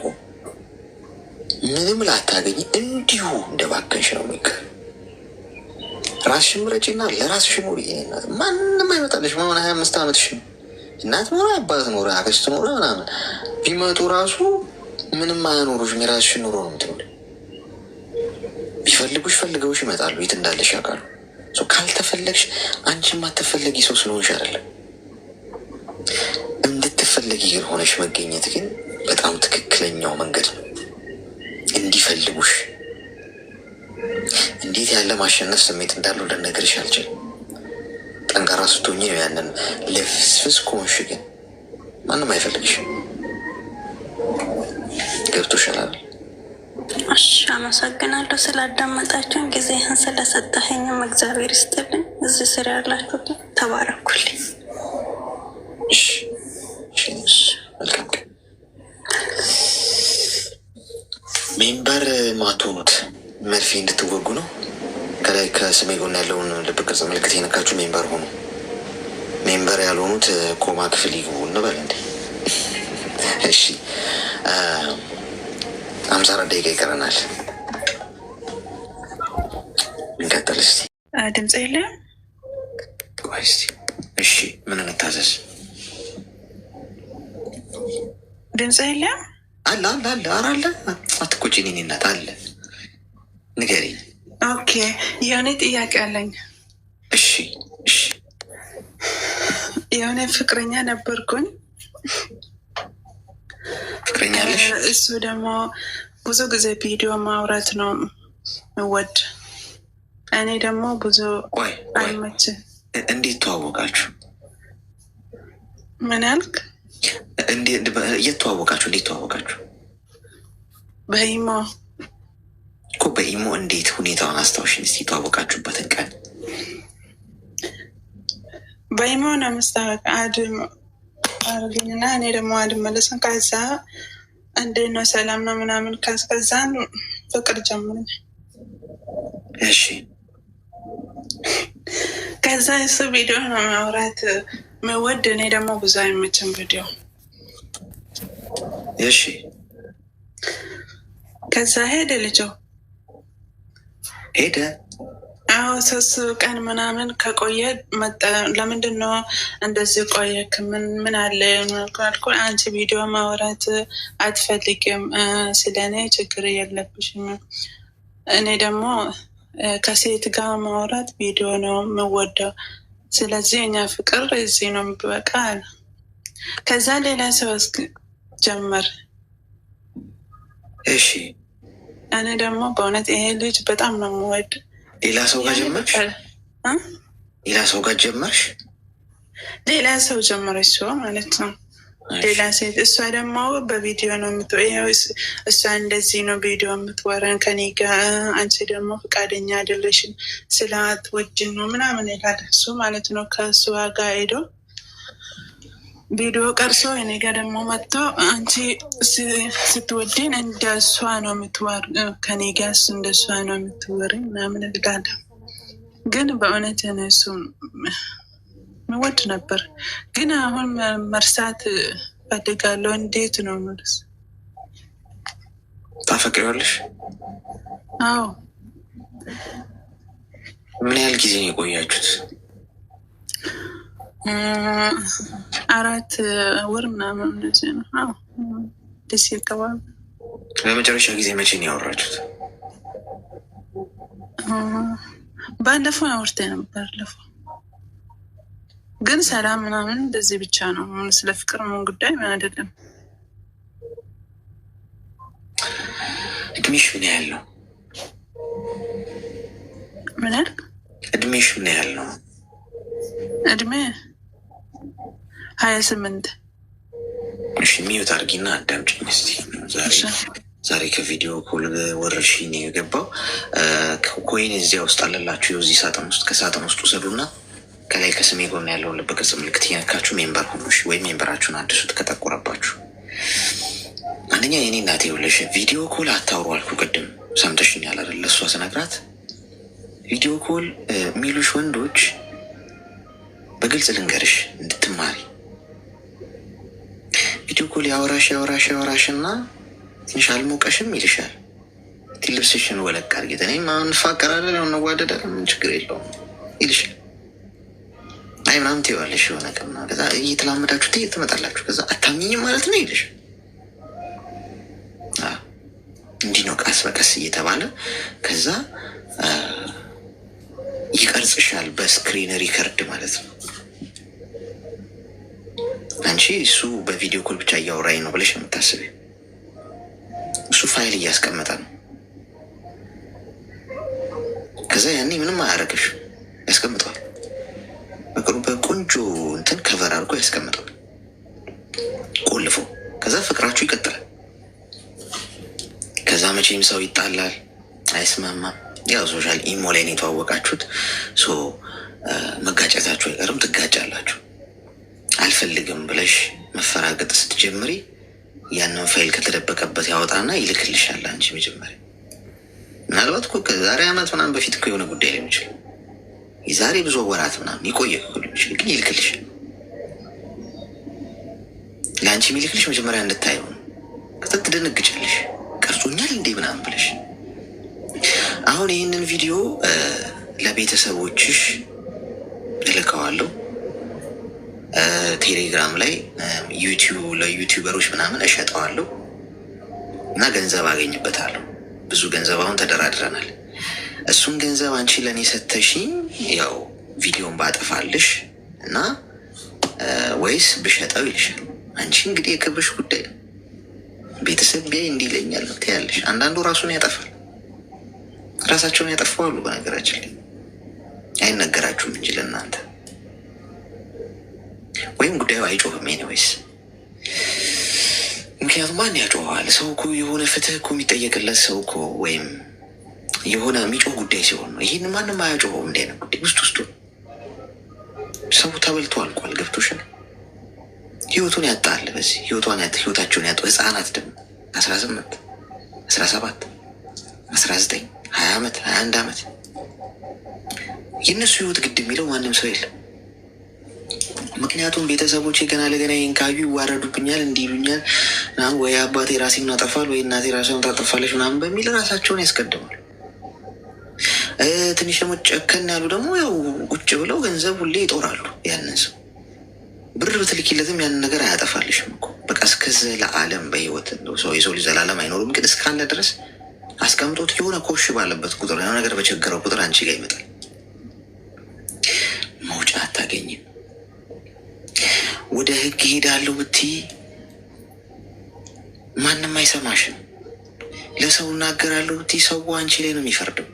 A: ምንም ላታገኝ እንዲሁ እንደባከንሽ ነው የሚቀር። ራስሽን ምረጪና ለራስሽ ኑሪ። ማንም አይመጣልሽ። መሆን 25 ዓመትሽ ነው። እናት ኖረ አባት ኖረ አክስት ኖረ ምናምን ቢመጡ ራሱ ምንም አያኖሩሽም። የራስሽን ኑሮ ነው የምትኖሪ። ቢፈልጉሽ ፈልገውሽ ይመጣሉ። የት እንዳለሽ ያውቃሉ። ካልተፈለግሽ አንቺ የማትፈለጊ ሰው ስለሆንሽ አይደለም። እንድትፈለጊ ግን ሆነሽ መገኘት ግን በጣም ትክክለኛው መንገድ ነው። እንዲፈልጉሽ እንዴት ያለ ማሸነፍ ስሜት እንዳለው ልነግርሽ አልችልም። ጠንካራ ስትሆኚ ነው ያንን። ልፍስፍስ ከሆንሽ ግን ማንም አይፈልግሽም። ገብቶሻል?
E: እሺ፣ አመሰግናለሁ ስላዳመጣችሁን፣ ጊዜህን ስለሰጠኸኝም እግዚአብሔር ይስጥልኝ። እዚህ ስር ያላችሁት ተባረኩልኝ።
A: መልካም ቀን። ሜምበር ማትሆኑት መርፌ እንድትወጉ ነው። ከላይ ከስሜ ጎን ያለውን ልብ ቅርጽ ምልክት የነካችሁ ሜምበር ሆኑ። ሜምበር ያልሆኑት ኮማ ክፍል ይግቡ እንበል እንዴ? እሺ፣ 54 ደቂቃ ይቀረናል። እንቀጥል እስቲ።
F: ድምፅ የለም።
A: ቆይ እስቲ። እሺ፣ ምን እንታዘዝ?
F: ድምፅ የለም።
A: አለ ኧረ አለ። አትቆጪ የእኔ እናት አለ። ንገሪኝ።
F: ኦኬ፣ የሆነ ጥያቄ አለኝ።
A: እሺ።
F: የሆነ ፍቅረኛ ነበርኩኝ።
A: ፍቅረኛለሽ?
F: እሱ ደግሞ ብዙ ጊዜ ቪዲዮ ማውራት ነው ወድ እኔ ደግሞ ብዙ አይመችም።
A: እንዴት ተዋወቃችሁ?
F: ምን ያልክ?
A: እየተዋወቃችሁ እንዴት ተዋወቃችሁ?
F: በኢሞ
A: እኮ በኢሞ። እንዴት ሁኔታውን አስታውሽን እስኪ፣ የተዋወቃችሁበትን ቀን።
F: በኢሞ ነው መስታወቅ አድርግኝና እኔ ደግሞ አድመለስን። ከዛ እንዴት ነው ሰላም ነው ምናምን፣ ከዛን ፍቅር ጀምረኝ።
A: እሺ
F: ከዛ እሱ ቪዲዮ ነው ማውራት መወድ፣ እኔ ደግሞ ብዙ አይመችም ቪዲዮ።
A: እሺ
F: ከዛ ሄደ ልጆ
A: ሄደ።
F: አዎ 3 ቀን ምናምን ከቆየ መጣ። ለምንድን ነው እንደዚህ ቆየክ? ምን አለ ካልኩ፣ አንቺ ቪዲዮ ማውራት አትፈልግም፣ ስለኔ ችግር የለብሽም። እኔ ደግሞ ከሴት ጋር ማውራት ቪዲዮ ነው የምወደው። ስለዚህ እኛ ፍቅር እዚህ ነው የሚበቃ አለ። ከዛ ሌላ ሰው ጀመር።
A: እሺ
F: እኔ ደግሞ በእውነት ይሄ ልጅ በጣም ነው የምወድ።
A: ሌላ ሰው ጋር ጀመርሽ? ሌላ ሰው ጋር ጀመርሽ?
F: ሌላ ሰው ጀመረች ሰው ማለት ነው። ሌላ ሴት። እሷ ደግሞ በቪዲዮ ነው እሷ እንደዚህ ነው ቪዲዮ የምትወረን ከኔ ጋር፣ አንቺ ደግሞ ፈቃደኛ አይደለሽም ስላት ወጅን ነው ምናምን ይላል እሱ ማለት ነው። ከእሷ ጋር ሄዶ ቪዲዮ ቀርሶ እኔ ጋር ደግሞ መጥቶ አንቺ ስትወድን እንደ እሷ ነው የምትወር፣ ከኔ ጋር እንደ እሷ ነው የምትወር ምናምን ይላል። ግን በእውነት እሱ መወድ ነበር። ግን አሁን መርሳት ፈልጋለሁ። እንዴት ነው መልስ?
A: ታፈቅሪዋለሽ?
F: አዎ።
A: ምን ያህል ጊዜ ነው የቆያችሁት?
F: 4 ወር ምናምን እንደዚህ ነው። አዎ ደስ ይገባል።
A: ለመጨረሻ ጊዜ መቼ ነው ያወራችሁት?
F: ባለፈው አውርቴ ነበር። ባለፈው ግን ሰላም ምናምን እንደዚህ ብቻ ነው። ስለ ፍቅር ምን ጉዳይ ምን አይደለም።
A: እድሜሽ ምን ያህል ነው?
F: ምን ያህል?
A: እድሜሽ ምን ያህል ነው?
F: እድሜ 28።
A: እሺ ሚዩት አድርጊና አዳምጪኝ እስኪ። ዛሬ ከቪዲዮ ኮል ወረርሽኝ ነው የገባው። ኮይን እዚያ ውስጥ አለላችሁ፣ የዚህ ሳጥን ውስጥ። ከሳጥን ውስጥ ውሰዱና ከላይ ከስሜ ጎን ያለውን ልብ ቅርጽ ምልክት እየነካችሁ ሜምበር ሆኑ ወይም ሜምበራችሁን አድሱት ከጠቆረባችሁ። አንደኛ የኔ እናቴ የውለሽ ቪዲዮ ኮል አታውሩ አልኩ ቅድም፣ ሰምተሽኛል አይደል? እሷ ስነግራት ቪዲዮ ኮል የሚሉሽ ወንዶች በግልጽ ልንገርሽ እንድትማሪ፣ ቪዲዮ ኮል ያወራሽ እና ትንሽ አልሞቀሽም ይልሻል። ልብስሽን ወለቅ አድርጌት እኔ እንፋቀራለን እንዋደዳለን ምን ችግር የለውም ይልሻል። አይ ምናምን ትይዋለሽ የሆነ ቀን፣ ከዛ እየተላመዳችሁ ትመጣላችሁ። ከዛ አታምኝም ማለት ነው ይልሽ። እንዲህ ነው ቀስ በቀስ እየተባለ ከዛ ይቀርጽሻል በስክሪን ሪከርድ ማለት ነው። አንቺ እሱ በቪዲዮ ኮል ብቻ እያወራኝ ነው ብለሽ የምታስቢ፣ እሱ ፋይል እያስቀመጠ ነው። ከዛ ያኔ ምንም አያረግሽ፣ ያስቀምጠዋል። በቆንጆ እንትን ከቨር አድርጎ ያስቀምጠዋል ቆልፎ። ከዛ ፍቅራችሁ ይቀጥላል። ከዛ መቼም ሰው ይጣላል፣ አይስማማም። ያው ሶሻል ኢሞ ላይ ነው የተዋወቃችሁት። መጋጨታችሁ አይቀርም፣ ትጋጫላችሁ። አልፈልግም ብለሽ መፈራገጥ ስትጀምሪ ያንን ፋይል ከተደበቀበት ያወጣና ይልክልሻል። አንቺ መጀመሪያ ምናልባት እኮ ከዛሬ ዓመት ምናምን በፊት እኮ የሆነ ጉዳይ ሊሆን ይችላል፣ የዛሬ ብዙ ወራት ምናምን የቆየ ሊሆን ይችላል። ግን ይልክልሻል። ለአንቺ የሚልክልሽ መጀመሪያ እንድታየው ነው። ከዛ ትደነግጫለሽ፣ ቀርጾኛል እንዴ ምናምን ብለሽ። አሁን ይህንን ቪዲዮ ለቤተሰቦችሽ እልከዋለሁ። ቴሌግራም ላይ ለዩቲዩበሮች ምናምን እሸጠዋለሁ እና ገንዘብ አገኝበታለሁ። ብዙ ገንዘብ አሁን ተደራድረናል። እሱን ገንዘብ አንቺ ለእኔ ሰተሽኝ ያው ቪዲዮን ባጠፋልሽ እና ወይስ ብሸጠው ይልሻል። አንቺ እንግዲህ የክብርሽ ጉዳይ ነው። ቤተሰብ ቢያይ እንዲህ ይለኛል ትያለሽ። አንዳንዱ ራሱን ያጠፋል። ራሳቸውን ያጠፋዋሉ። በነገራችን ላይ አይነገራችሁም እንጂ ለእናንተ ወይም ጉዳዩ አይጮህም። ኤኒዌይስ ምክንያቱም ማን ያጮኸዋል? ሰው እኮ የሆነ ፍትህ እኮ የሚጠየቅለት ሰው እኮ ወይም የሆነ የሚጮህ ጉዳይ ሲሆን ነው። ይህን ማንም አያጮኸውም። እንደ ነው ጉዳይ ውስጡ ሰው ተበልቶ አልቋል። ገብቶሻል? ህይወቱን ያጣል። በዚህ ህይወታቸውን ያጡ ህፃናት ደግሞ 18 17 19 20 ዓመት 21 ዓመት የእነሱ ህይወት ግድ የሚለው ማንም ሰው የለም። ምክንያቱም ቤተሰቦቼ ገና ለገና ይህን ካዩ ይዋረዱብኛል፣ እንዲሉኛል ወይ አባቴ ራሴን አጠፋል ወይ እናቴ ራሴን ታጠፋለች ምናምን በሚል ራሳቸውን ያስቀድማል። ትንሽ ደግሞ ጨከን ያሉ ደግሞ ያው ቁጭ ብለው ገንዘብ ሁሌ ይጦራሉ። ያንን ሰው ብር ብትልኪለትም ያንን ነገር አያጠፋልሽም እኮ በቃ እስከ ዘለዓለም በህይወት ሰው የሰው ልጅ ዘላለም አይኖርም። ግን እስካለ ድረስ አስቀምጦት የሆነ ኮሽ ባለበት ቁጥር የሆነ ነገር በቸገረው ቁጥር አንቺ ጋር ይመጣል። መውጫ አታገኝም። ወደ ህግ ሄዳለሁ ብትይ ማንም አይሰማሽም። ለሰው እናገራለሁ ብትይ ሰው አንቺ ላይ ነው የሚፈርደው።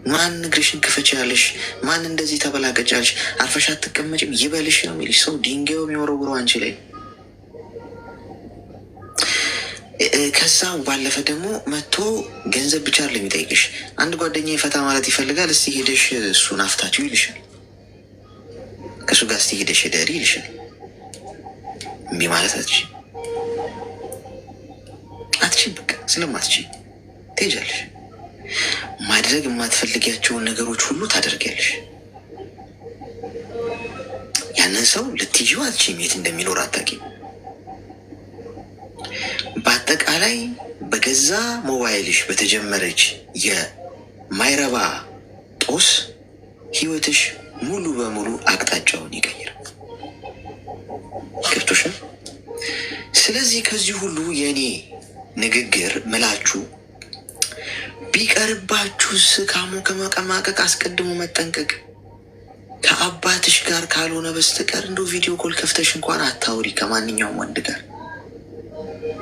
A: ማን እግርሽን ክፈቻለሽ? ማን እንደዚህ ተበላቀጫለሽ? አርፈሽ አትቀመጭም ይበልሽ ነው የሚልሽ ሰው። ድንጋዩ የሚወረውረው አንቺ ላይ። ከዛ ባለፈ ደግሞ መጥቶ ገንዘብ ብቻ አይደለም የሚጠይቅሽ። አንድ ጓደኛ ፈታ ማለት ይፈልጋል። እስቲ ሄደሽ እሱን አፍታችሁ ይልሻል። ከእሱ ጋር እስቲ ሄደሽ ደሪ ይልሻል። እምቢ ማለት አትችይም። በቃ ስለማትችይ ትሄጃለሽ። ማድረግ የማትፈልጊያቸውን ነገሮች ሁሉ ታደርጊያለሽ። ያንን ሰው ልትይዥው አትችይም። የት እንደሚኖር አታውቂም። በአጠቃላይ በገዛ ሞባይልሽ በተጀመረች የማይረባ ጦስ ህይወትሽ ሙሉ በሙሉ አቅጣጫውን ይቀይራል። ገብቶሻል? ስለዚህ ከዚህ ሁሉ የእኔ ንግግር ምላችሁ ቢቀርባችሁ ስካሙ ከመቀማቀቅ አስቀድሞ መጠንቀቅ። ከአባትሽ ጋር ካልሆነ በስተቀር እንደው ቪዲዮ ኮል ከፍተሽ እንኳን አታውሪ። ከማንኛውም ወንድ ጋር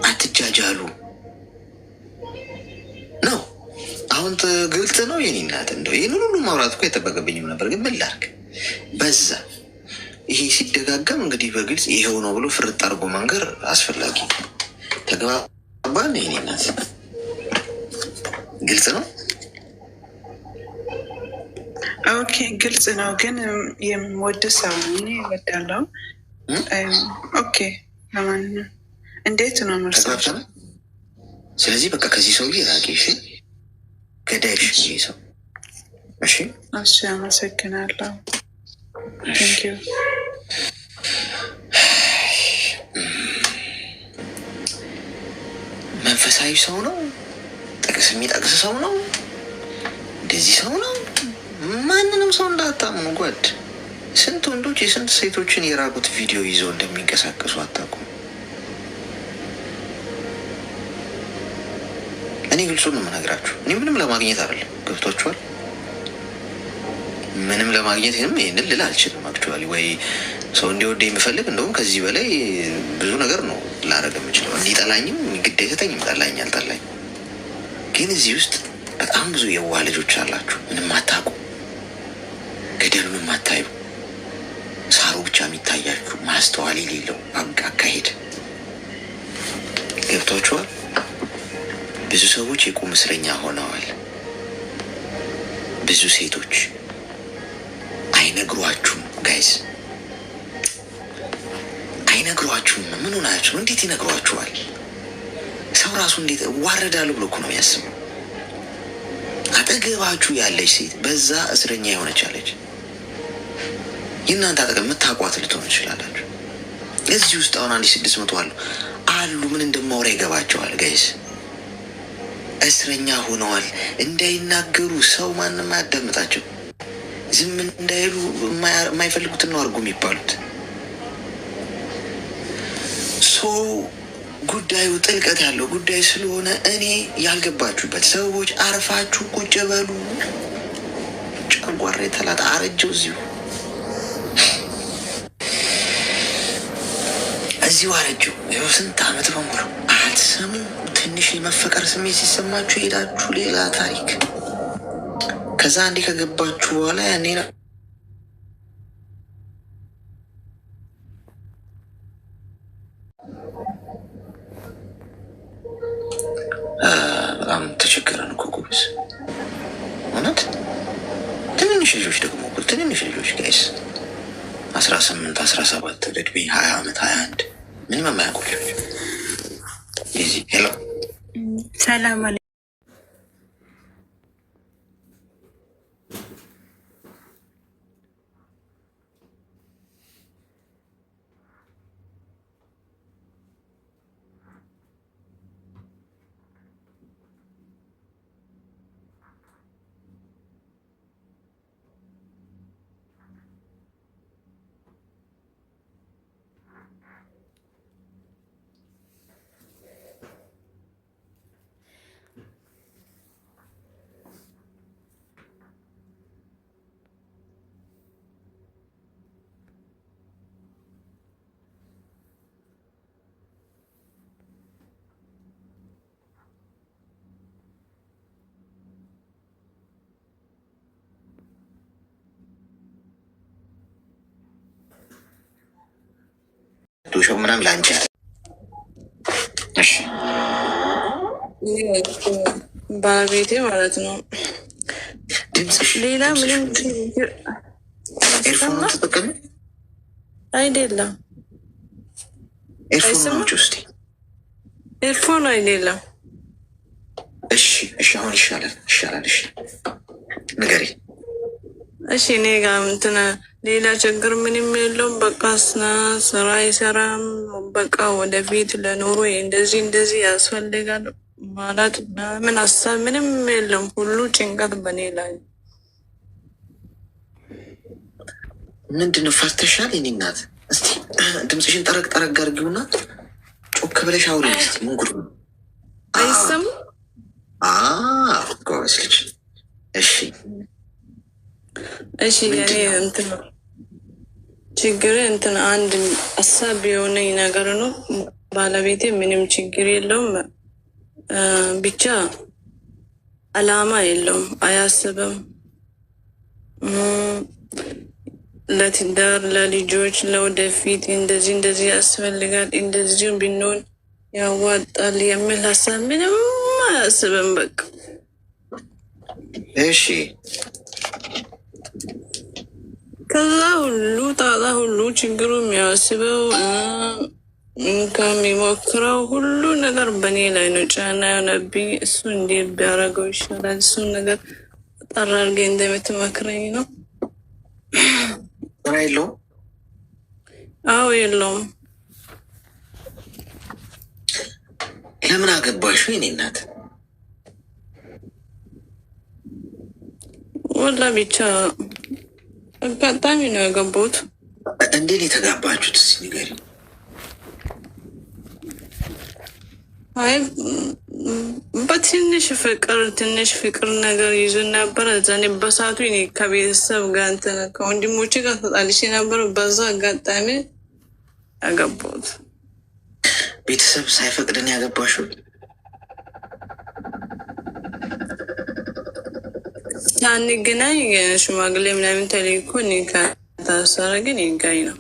A: አትጃጃሉ ነው። አሁን ግልጽ ነው የኔ እናት። እንደው ይህን ሁሉ ማውራት እኮ አይጠበቅብኝም ነበር፣ ግን ምን ላድርግ በዛ። ይሄ ሲደጋገም እንግዲህ በግልጽ ይሄው ነው ብሎ ፍርጥ አድርጎ መንገር አስፈላጊ። ተግባባን የኔ እናት? ግልጽ ነው።
F: ኦኬ፣ ግልጽ ነው። ግን የምወድ ሰው እኔ እወዳለሁ። ኦኬ፣ ለማንኛውም እንዴት ነው መርሳት?
A: ስለዚህ በቃ ከዚህ ሰውዬ ራቂ። እሺ፣ ገዳይሽ ይሄ ሰው። እሺ፣
F: እሺ፣ አመሰግናለሁ። ቴንኪው።
A: መንፈሳዊ ሰው ነው። ጥቅስ የሚጠቅስ ሰው ነው። እንደዚህ ሰው ነው። ማንንም ሰው እንዳታምኑ ጓድ። ስንት ወንዶች የስንት ሴቶችን የራቁት ቪዲዮ ይዘው እንደሚንቀሳቀሱ አታውቁም። እኔ ግልጹን ነው የምነግራችሁ። እኔ ምንም ለማግኘት አይደለም። ገብቷችኋል? ምንም ለማግኘት ይህንን ልል አልችልም። አክቹዋሊ ወይ ሰው እንዲወደ የምፈልግ እንደውም ከዚህ በላይ ብዙ ነገር ነው ላደርግ የምችለው። እንዲጠላኝም ግድ አይሰጠኝም። ጠላኝ አልጠላኝ ግን እዚህ ውስጥ በጣም ብዙ የዋህ ልጆች አላችሁ። ምንም አታውቁ፣ ገደሉን የማታዩ፣ ሳሩ ብቻ የሚታያችሁ፣ ማስተዋል የሌለው አካሄድ። ገብቷችኋል? ብዙ ሰዎች የቁም እስረኛ ሆነዋል። ብዙ ሴቶች አይነግሯችሁም። ጋይዝ አይነግሯችሁም። ምን ሆናችሁ? እንዴት ይነግሯችኋል? ሰው ራሱ እንዴት ዋረዳለሁ ብሎ እኮ ነው የሚያስበው። አጠገባችሁ ያለች ሴት በዛ እስረኛ የሆነች አለች። የእናንተ አጠገብ የምታውቋት ልትሆን ትችላላችሁ። እዚህ ውስጥ አሁን 1600 አሉ። ምን እንደማወራ ይገባቸዋል። ጋይስ እስረኛ ሆነዋል። እንዳይናገሩ ሰው ማንም አያዳምጣቸው። ዝም እንዳይሉ የማይፈልጉትን ነው አድርጉ የሚባሉት። ጉዳዩ ጥልቀት ያለው ጉዳይ ስለሆነ እኔ ያልገባችሁበት ሰዎች አርፋችሁ ቁጭ በሉ። ጨጓራ የተላጠ አረጀው እዚሁ አረጅው ስንት ዓመት በሙሉ አትሰሙ። ትንሽ የመፈቀር ስሜት ሲሰማችሁ ሄዳችሁ ሌላ ታሪክ። ከዛ አንዴ ከገባችሁ በኋላ ያኔ በጣም ተቸገረን እኮ ጎበዝ። እውነት ትንንሽ ልጆች ደግሞ ትንንሽ ልጆች ጋይስ 18 17 እድሜ 20 ዓመት 21 ምንም የማያውቁ ልጆች ሄሎ
B: ሰላም አለ ዶሾ ምናምን ላንቺ
F: ባለቤቴ ማለት ነው።
A: ድምፅሽ
F: ሌላ ምንም
A: ኤርፎን ተጠቀሚ
F: አይደለም።
A: ኤርፎን ውስጥ
F: ኤርፎን አይደለም።
A: እሺ አሁን ይሻላል። እሺ ንገሪ።
F: እሺ እኔ ጋር እንትን ሌላ ችግር ምንም የለውም። በቃ ስራ አይሰራም። በቃ ወደፊት ለኑሮ እንደዚህ ያስፈልጋል ማለት ምን ሀሳብ ምንም የለም። ሁሉ ጭንቀት በኔ ላይ።
A: ምንድን ነው ፈርተሻል? የኔ እናት እስቲ ድምፅሽን ጠረግ አድርጊውና ጮክ ብለሽ አውሪ እስቲ። ምን ጉድ ነው?
F: አይሰማም?
A: ጎበዝ ልጅ።
F: እሺ የኔ እንትን ችግር እንትን አንድ ሀሳብ የሆነኝ ነገር ነው። ባለቤቴ ምንም ችግር የለውም። ብቻ አላማ የለውም፣ አያስብም። ለትዳር፣ ለልጆች፣ ለወደፊት እንደዚህ ያስፈልጋል፣ እንደዚሁ ብንሆን ያዋጣል የሚል ሀሳብ ምንም አያስብም። በቃ
A: እሺ
F: ከዛ ሁሉ ጣጣ ሁሉ ችግሩ የሚያስበው ከሚሞክረው ሁሉ ነገር በእኔ ላይ ነው ጫና የሆነብኝ። እሱ እንዲህ ቢያደርገው ይሻላል። እሱን ነገር ጠራ አድርጌ እንደምትመክረኝ ነው።
A: ስራ የለውም?
F: አዎ የለውም።
A: ለምን አገባሽ የኔ እናት?
F: ወላ ብቻ አጋጣሚ ነው ያገባሁት።
A: እንዴት የተጋባችሁት እስኪ ንገሪኝ።
F: አይ በትንሽ ፍቅር ነገር ይዞ ነበረ። እዛኔ በሳቱ ከቤተሰብ ጋር እንትን ከወንድሞቼ ጋር ተጣልሼ ነበረ። በዛ አጋጣሚ ያገባሁት።
A: ቤተሰብ ሳይፈቅድን ያገባሽው?
F: ሳንገናኝ ሽማግሌ ምናምን ተልኮ ታሰረ። ግን ይጋኝ ነው።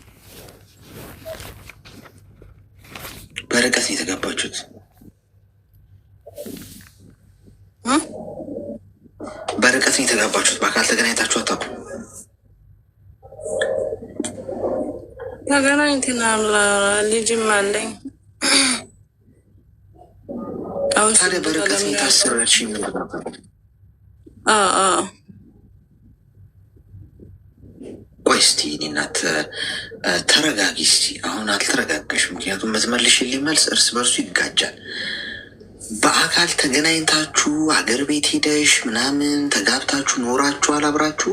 A: በርቀት ነው የተጋባችሁት? በርቀት ነው የተጋባችሁት? በአካል ተገናኝታችሁ አታውቁም?
F: ተገናኝተናል። ልጅም አለኝ።
A: ታዲያ በርቀት ነው የታሰረች? ቆይ እስቲ እኔ እናት ተረጋጊ እስቲ። አሁን አልተረጋጋሽ። ምክንያቱም የምትመልሽልኝ መልስ እርስ በርሱ ይጋጃል። በአካል ተገናኝታችሁ አገር ቤት ሄደሽ ምናምን ተጋብታችሁ ኖራችኋል አብራችሁ?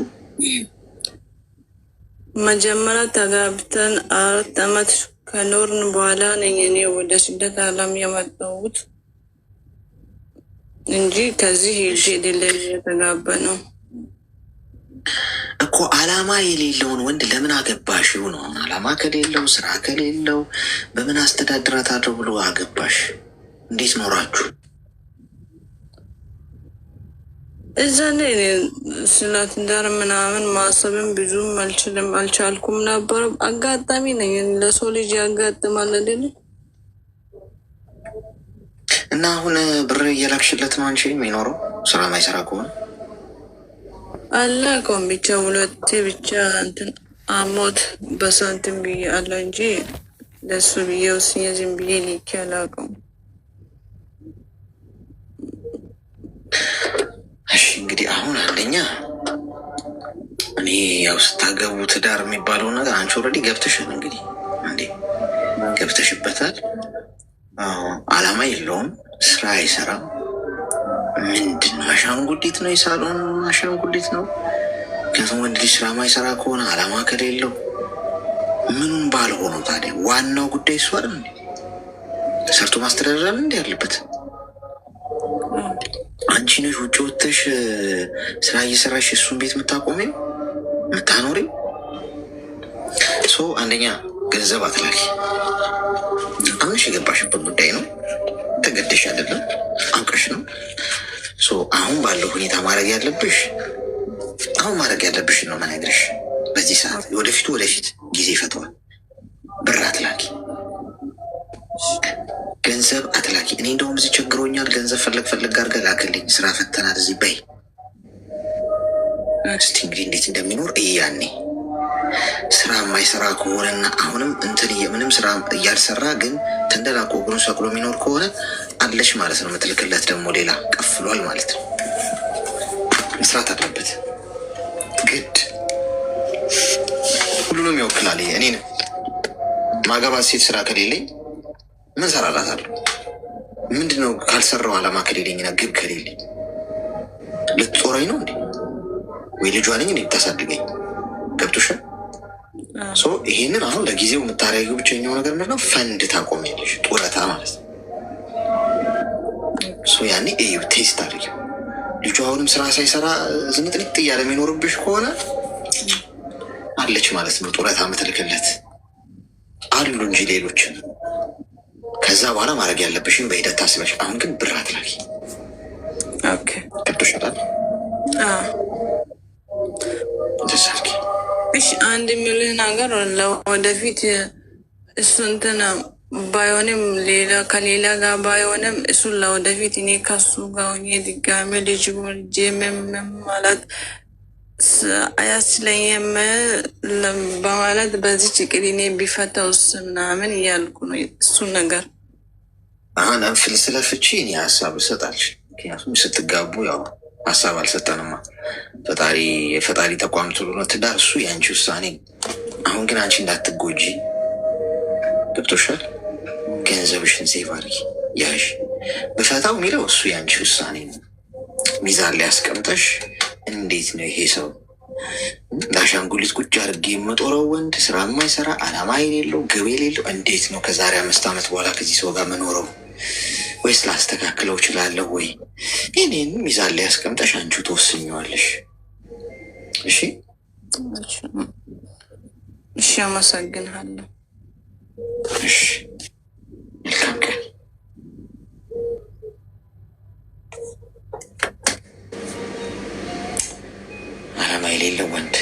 F: መጀመሪያ ተጋብተን 4 ዓመት ከኖርን በኋላ ነኝ እኔ ወደ ስደት ዓለም የመጣሁት እንጂ ከዚህ ሄጄ ሌላ የተጋባ ነው
A: እኮ። አላማ የሌለውን ወንድ ለምን አገባሽው ነው። አላማ ከሌለው ስራ ከሌለው በምን አስተዳድራታለሁ ብሎ አገባሽ? እንዴት ኖራችሁ?
F: እዛኔ ስለ ትዳር ምናምን ማሰብም ብዙም አልቻልኩም ነበረ። አጋጣሚ ነኝ ለሰው ልጅ ያጋጥማል አይደል?
A: እና አሁን ብር እየላክሽለት ነው አንቺ የሚኖረው ስራ ማይሰራ ከሆነ
F: አላውቀውም። ብቻ ሁለቴ ብቻ እንትን አሞት በሳንቲም ብዬ አለ እንጂ ለሱ ብዬ ወስኜ ዝም ብዬ ልኬ አላውቀውም።
A: እሺ እንግዲህ አሁን አንደኛ እኔ ያው ስታገቡ ትዳር የሚባለው ነገር አንቺ ኦልሬዲ ገብተሻል። እንግዲህ እንዴ ገብተሽበታል። አላማ የለውም፣ ስራ አይሰራም። ምንድን ነው አሻንጉሊት ነው፣ የሳሎን አሻንጉሊት ነው። ምክንያቱም ወንድ ልጅ ስራ ማይሰራ ከሆነ አላማ ከሌለው ምኑን ባልሆነው ታዲያ ዋናው ጉዳይ እሱ አይደል እንዴ? ሰርቶ ማስተዳደር እንዲ ያለበት አንቺ ነሽ። ውጭ ወጥተሽ ስራ እየሰራሽ እሱን ቤት የምታቆሚው የምታኖሪው። አንደኛ ገንዘብ አትላኪ። አሁንሽ የገባሽበት ጉዳይ ነው፣ ተገደሽ አይደለም፣ አውቀሽ ነው። አሁን ባለው ሁኔታ ማድረግ ያለብሽ ነው መነግርሽ። በዚህ ሰዓት ወደፊት ጊዜ ይፈተዋል። ብር አትላኪ፣ ገንዘብ አትላኪ። እኔ እንደውም እዚህ ቸግሮኛል፣ ገንዘብ ፈለግ አድርገህ ላክልኝ፣ ስራ ፈተናል እዚህ በይ። እስቲ እንግዲህ እንዴት እንደሚኖር ያኔ ስራ የማይሰራ ከሆነና አሁንም ምንም ስራ እያልሰራ ግን ተንደላቆ እግሩን ሰቅሎ የሚኖር ከሆነ አለሽ ማለት ነው። ምትልክለት ደግሞ ሌላ ቀፍሏል ማለት ነው። መስራት አለበት ግድ። ሁሉንም ይወክላል። እኔንም ማገባት ሴት ስራ ከሌለኝ ምን ሰራላታለሁ? ምንድነው ካልሰራው አላማ ከሌለኝና ግብ ከሌለኝ ልትጦረኝ ነው እንዴ? ወይ ልጇ ነኝ እንዴ ልታሳድገኝ? ገብቶሻል? ይሄንን አሁን ለጊዜው የምታደርጊው ብቸኛው ነገር ምንድነው? ፈንድ ታቆሚያለሽ፣ ጡረታ ማለት ነው። ያኔ ቴስት አድርጊው። ልጁ አሁንም ስራ ሳይሰራ ዝንጥልጥ እያለ የሚኖርብሽ ከሆነ አለች ማለት ነው ጡረታ ምትልክለት አሉ እንጂ ሌሎችን። ከዛ በኋላ ማድረግ ያለብሽን በሂደት ታስበሽ። አሁን ግን ብር አትላኪ። ገብቶሻል?
F: እሺ አንድ የሚልህ ነገር ወደፊት እሱ እንትን ባይሆንም ከሌላ ጋር ባይሆንም እሱን ለወደፊት እኔ ከሱ ጋር ሆኜ ድጋሜ ልጅ ወልጄ ማለት አያስለኝም በማለት በዚህ ችግር እኔ ቢፈታውስ ምናምን እያልኩ ነው። እሱን ነገር
A: አሁን ስለ ፍቺ እኔ ሀሳብ እሰጣለሁ። ምክንያቱም ስትጋቡ ያው ሀሳብ አልሰጠንማ። የፈጣሪ ተቋም ስለሆነ ትዳር እሱ የአንቺ ውሳኔ። አሁን ግን አንቺ እንዳትጎጂ ገብቶሻል? ገንዘብሽን ሴቭ አድርጊ፣ ያዥ። በፈታው የሚለው እሱ የአንቺ ውሳኔ ነው። ሚዛን ላይ ያስቀምጠሽ እንዴት ነው ይሄ ሰው ለአሻንጉሊት ቁጭ አድርጌ የምጦረው ወንድ፣ ስራ የማይሰራ አላማ የሌለው ግብ የሌለው እንዴት ነው ከዛሬ 5 ዓመት በኋላ ከዚህ ሰው ጋር መኖረው? ወይስ ላስተካክለው እችላለሁ ወይ? ይህንን ሚዛን ላይ ያስቀምጠሽ አንቺው ተወስኘዋለሽ። እሺ
F: እሺ፣ አመሰግንሃለሁ።
A: እሺ መልካም ቀን። አላማ የሌለው ወንድ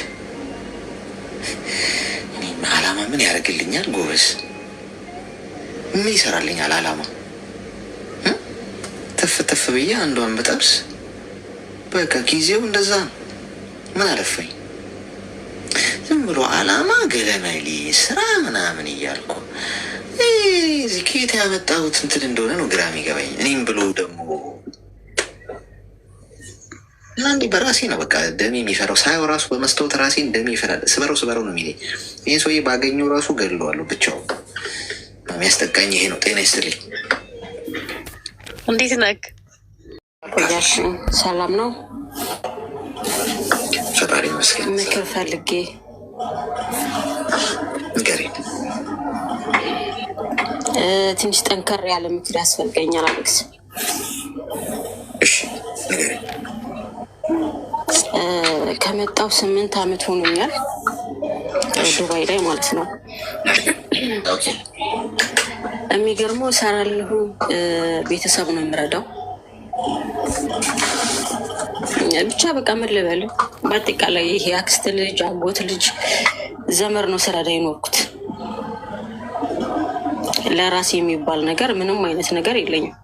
A: አላማ ምን ያደርግልኛል? ጎበዝ ምን ይሰራልኛል? አላማ ተፍ ብዬ አንዷን በጠብስ በቃ ጊዜው እንደዛ ነው። ምን አለፈኝ ዝም ብሎ አላማ ገለመሌ ስራ ምናምን እያልኩ እዚህ ከየት ያመጣሁት እንትን እንደሆነ ነው ግራ የሚገባኝ። እኔም ብሎ ደግሞ አንዴ በራሴ ነው በቃ ደሜ የሚፈራው። ሳየው ራሱ በመስታወት ራሴን ደሜ ይፈራል። ስበረው ነው የሚለኝ። ይህን ሰውዬ ባገኘው ራሱ ገድለዋለሁ። ብቻው የሚያስጠቃኝ ይሄ ነው። ጤና ይስጥልኝ።
G: እንዴት ነህ?
H: ቆያሽ? ሰላም ነው?
A: ፈጣሪ ይመስገን።
H: ምክር ፈልጌ
A: ንገሪኝ።
H: ትንሽ ጠንከር ያለ ምክር ያስፈልገኛል አሌክስ።
A: እሺ ንገሪኝ።
H: ከመጣው 8 ዓመት ሆኖኛል ዱባይ ላይ ማለት ነው። የሚገርመው እሰራለሁ፣ ቤተሰብ ነው የምረዳው። ብቻ በቃ ምን ልበል፣ በአጠቃላይ ይሄ አክስት ልጅ አጎት ልጅ ዘመር ነው ስረዳ የኖርኩት። ለራሴ የሚባል ነገር ምንም አይነት ነገር የለኝም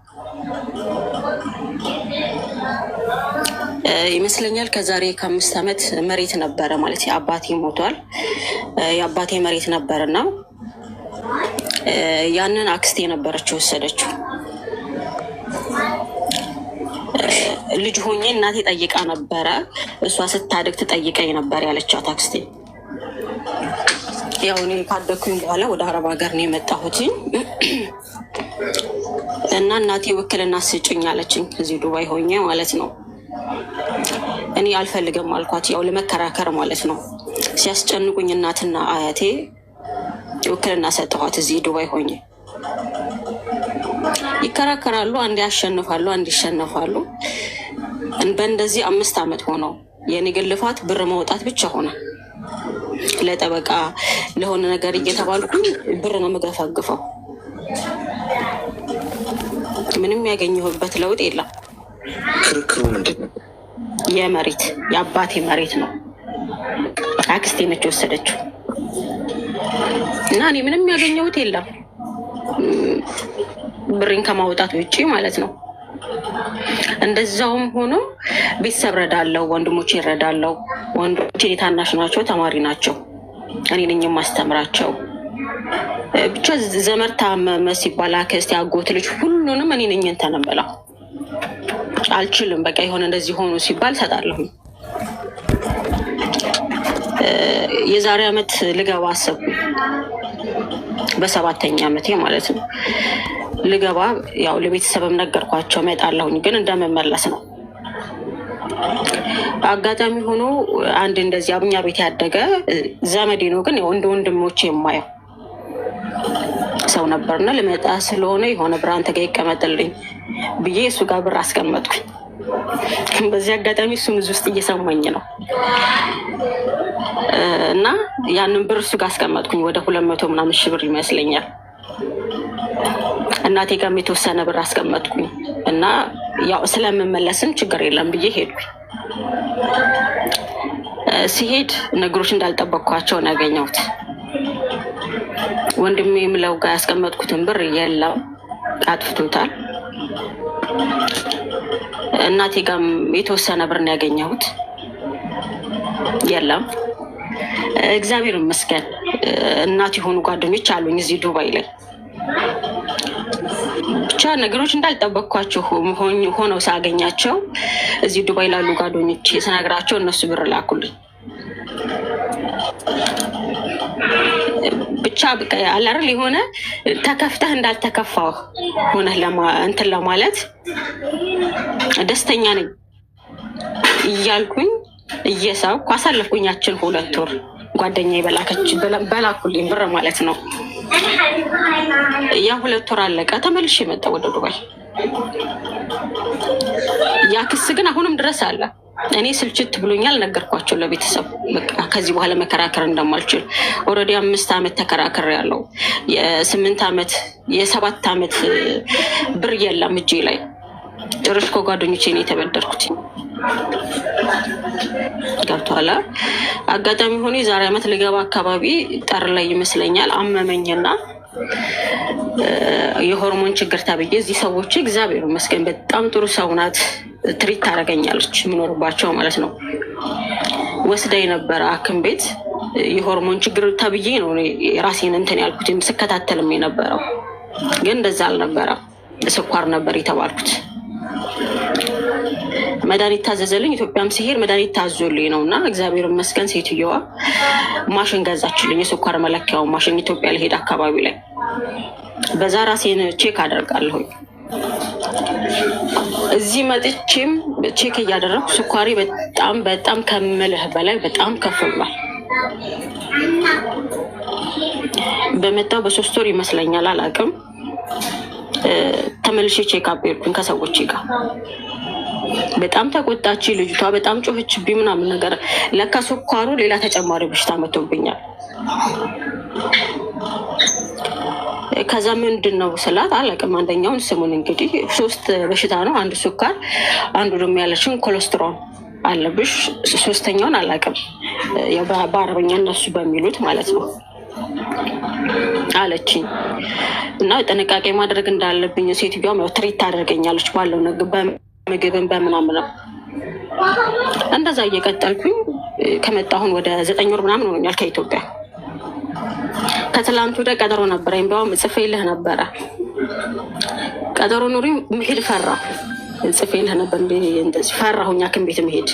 H: ይመስለኛል። ከዛሬ ከ5 ዓመት መሬት ነበረ ማለት አባቴ ሞቷል። የአባቴ መሬት ነበርና ያንን አክስቴ ነበረችው ወሰደችው። ልጅ ሆኜ እናቴ ጠይቃ ነበረ፣ እሷ ስታድግ ትጠይቀኝ ነበር ያለቻት አክስቴ። ያው እኔ ካደኩኝ በኋላ ወደ አረብ ሀገር ነው የመጣሁት እና እናቴ ውክልና ስጭኝ አለችኝ፣ እዚህ ዱባይ ሆኜ ማለት ነው። እኔ አልፈልግም አልኳት፣ ያው ለመከራከር ማለት ነው። ሲያስጨንቁኝ እናትና አያቴ ውክልና ሰጠኋት። እዚህ ዱባይ ሆኜ ይከራከራሉ፣ አንድ ያሸንፋሉ፣ አንድ ይሸነፋሉ። በእንደዚህ 5 ዓመት ሆነው የኔ ግልፋት ብር መውጣት ብቻ ሆነ። ለጠበቃ ለሆነ ነገር እየተባልኩኝ ብር ነው የምገፋግፈው። ምንም ያገኘሁበት ለውጥ የለም።
A: ክርክሩ ምንድን ነው?
H: የመሬት የአባቴ መሬት ነው፣ አክስቴ ነች የወሰደችው እና እኔ ምንም ያገኘሁት የለም ብሬን ከማውጣት ውጭ ማለት ነው። እንደዛውም ሆኖ ቤተሰብ ረዳለው፣ ወንድሞቼ ረዳለው። ወንዶቼ የታናሽ ናቸው፣ ተማሪ ናቸው። እኔ ነኝ የማስተምራቸው። ብቻ ዘመድ ታመመ ሲባል አክስቴ፣ አጎት ልጅ ሁሉንም እኔ ነኝ እንትን እምለው። አልችልም በቃ የሆነ እንደዚህ ሆኖ ሲባል ሰጣለሁ። የዛሬ ዓመት ልገባ አሰብኩኝ፣ በ7ኛ ዓመቴ ማለት ነው ልገባ። ያው ለቤተሰብም ነገርኳቸው እመጣለሁኝ፣ ግን እንደመመለስ ነው። አጋጣሚ ሆኖ አንድ እንደዚህ አብኛ ቤት ያደገ ዘመዴ ነው፣ ግን እንደ ወንድሞቼ የማየው ሰው ነበርና ልመጣ ስለሆነ የሆነ ብር አንተ ጋር ይቀመጥልኝ ብዬ እሱ ጋር ብር አስቀመጥኩኝ። በዚህ አጋጣሚ እሱም እዚህ ውስጥ እየሰማኝ ነው እና ያንን ብር እሱ ጋር አስቀመጥኩኝ። ወደ 200 ምናምን ሺህ ብር ይመስለኛል። እናቴ ጋርም የተወሰነ ብር አስቀመጥኩኝ እና ያው ስለምመለስም ችግር የለም ብዬ ሄድኩኝ። ሲሄድ ነገሮች እንዳልጠበቅኳቸው ነው ያገኘሁት። ወንድሜ የምለው ጋር ያስቀመጥኩትን ብር የለም፣ አጥፍቶታል። እናቴ ጋርም የተወሰነ ብር ነው ያገኘሁት፣ የለም። እግዚአብሔር ይመስገን እናት የሆኑ ጓደኞች አሉኝ እዚህ ዱባይ ላይ። ብቻ ነገሮች እንዳልጠበቅኳቸው ሆነው ሳገኛቸው እዚህ ዱባይ ላሉ ጓደኞች ስነግራቸው እነሱ ብር ላኩልኝ። ብቻ በቃ አላርል የሆነ ተከፍተህ እንዳልተከፋው ሆነህ እንትን ለማለት ደስተኛ ነኝ እያልኩኝ እየሳብኩ አሳለፍኩኛችን 2 ወር። ጓደኛ በላኩልኝ ብር ማለት ነው። ያ 2 ወር አለቀ፣ ተመልሼ መጣሁ ወደ ዱባይ። ያ ክስ ግን አሁንም ድረስ አለ። እኔ ስልችት ብሎኛል፣ ነገርኳቸው ለቤተሰብ በቃ ከዚህ በኋላ መከራከር እንደማልችል። ኦልሬዲ 5 ዓመት ተከራከር ያለው የ8 ዓመት የ7 ዓመት ብር የለም እጄ ላይ። ጭራሽ ከጓደኞቼ ነው የተበደርኩት። ገብቶሃል? አጋጣሚ ሆኖ የዛሬ ዓመት ልገባ አካባቢ ጠር ላይ ይመስለኛል አመመኝና የሆርሞን ችግር ተብዬ እዚህ ሰዎች እግዚአብሔር ይመስገን በጣም ጥሩ ሰው ናት፣ ትሪት ታደርገኛለች፣ የምኖርባቸው ማለት ነው። ወስዳ የነበረ ሐኪም ቤት የሆርሞን ችግር ተብዬ ነው ራሴን እንትን ያልኩት ስከታተልም የነበረው፣ ግን እንደዛ አልነበረም። ስኳር ነበር የተባልኩት። መድኃኒት ታዘዘልኝ። ኢትዮጵያም ሲሄድ መድኃኒት ታዞልኝ ነው እና እግዚአብሔር ይመስገን ሴትዮዋ ማሽን ገዛችልኝ፣ የስኳር መለኪያውን ማሽን። ኢትዮጵያ ልሄድ አካባቢ ላይ በዛ ራሴን ቼክ አደርጋለሁ። እዚህ መጥቼም ቼክ እያደረኩ ስኳሪ በጣም በጣም ከምልህ በላይ በጣም ከፍ ብሏል። በመጣው በ3 ወር ይመስለኛል አላውቅም፣ ተመልሼ ቼክ አፕ ሄድኩኝ ከሰዎች ጋር በጣም ተቆጣች ልጅቷ፣ በጣም ጮኸችብኝ ምናምን ነገር። ለካ ስኳሩ ሌላ ተጨማሪ በሽታ መቶብኛል። ከዛ ምንድን ነው ስላት አላውቅም። አንደኛውን ስሙን እንግዲህ 3 በሽታ ነው፣ አንዱ ስኳር፣ አንዱ ደግሞ ያለችን ኮሌስትሮል አለብሽ፣ 3ኛውን አላውቅም፣ በአረበኛ እነሱ በሚሉት ማለት ነው አለችኝ። እና ጥንቃቄ ማድረግ እንዳለብኝ ሴትዮዋም ያው ትሪት ታደርገኛለች ባለው ምግብን በምናምን ነው። እንደዛ እየቀጠልኩኝ ከመጣሁን ወደ 9 ወር ምናምን ሆኖኛል ከኢትዮጵያ። ከትላንቱ ወደ ቀጠሮ ነበረ፣ እንዲያውም ጽፌልህ ነበረ። ቀጠሮ ኑሪ መሄድ ፈራ፣ ጽፌልህ ነበር። እንደዚህ ፈራሁኝ ሐኪም ቤት መሄድ፣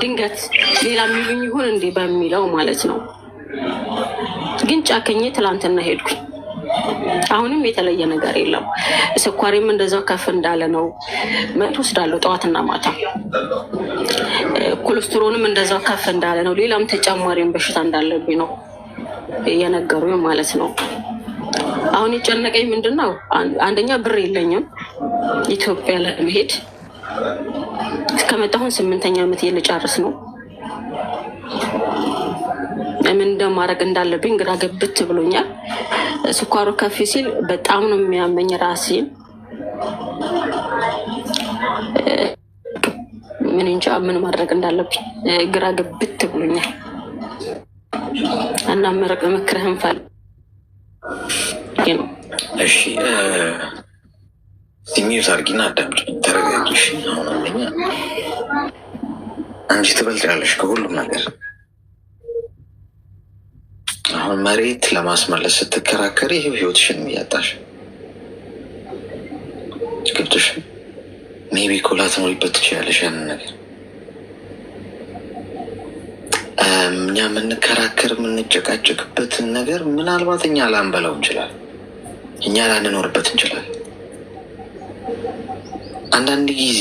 H: ድንገት ሌላ የሚሉኝ ይሁን እንዴ በሚለው ማለት ነው። ግን ጫከኜ ትላንትና ሄድኩኝ። አሁንም የተለየ ነገር የለም። ስኳሬም እንደዛው ከፍ እንዳለ ነው። መቶ ወስዳለሁ ጠዋትና ማታ። ኮሌስትሮልም እንደዛው ከፍ እንዳለ ነው። ሌላም ተጨማሪም በሽታ እንዳለብኝ ነው የነገሩኝ ማለት ነው። አሁን የጨነቀኝ ምንድን ነው? አንደኛ ብር የለኝም ኢትዮጵያ ለመሄድ። ከመጣሁን 8ኛ ዓመት ልጨርስ ነው። ምን እንደማድረግ እንዳለብኝ ግራ ገብት ብሎኛል። ስኳሩ ከፍ ሲል በጣም ነው የሚያመኝ ራሴን። ምን እንጃ ምን ማድረግ እንዳለብኝ ግራ ገብት ብሎኛል። እና ምክርህን ፈልጌ ነው።
A: እሺ ሚዩት አድርጊና አዳምጪ፣ ተረጋጊሽ። አሁን አንደኛ አንቺ ትበልጫለሽ ከሁሉም ነገር። አሁን መሬት ለማስመለስ ስትከራከሪ ይሄው ህይወትሽን እያጣሽ ገብቶሽ፣ ሜቢ እኮ ላትኖሪበት ትችያለሽ ያንን ነገር። እኛ የምንከራከር የምንጨቃጨቅበትን ነገር ምናልባት እኛ ላንበላው እንችላለን፣ እኛ ላንኖርበት እንችላለን። አንዳንድ ጊዜ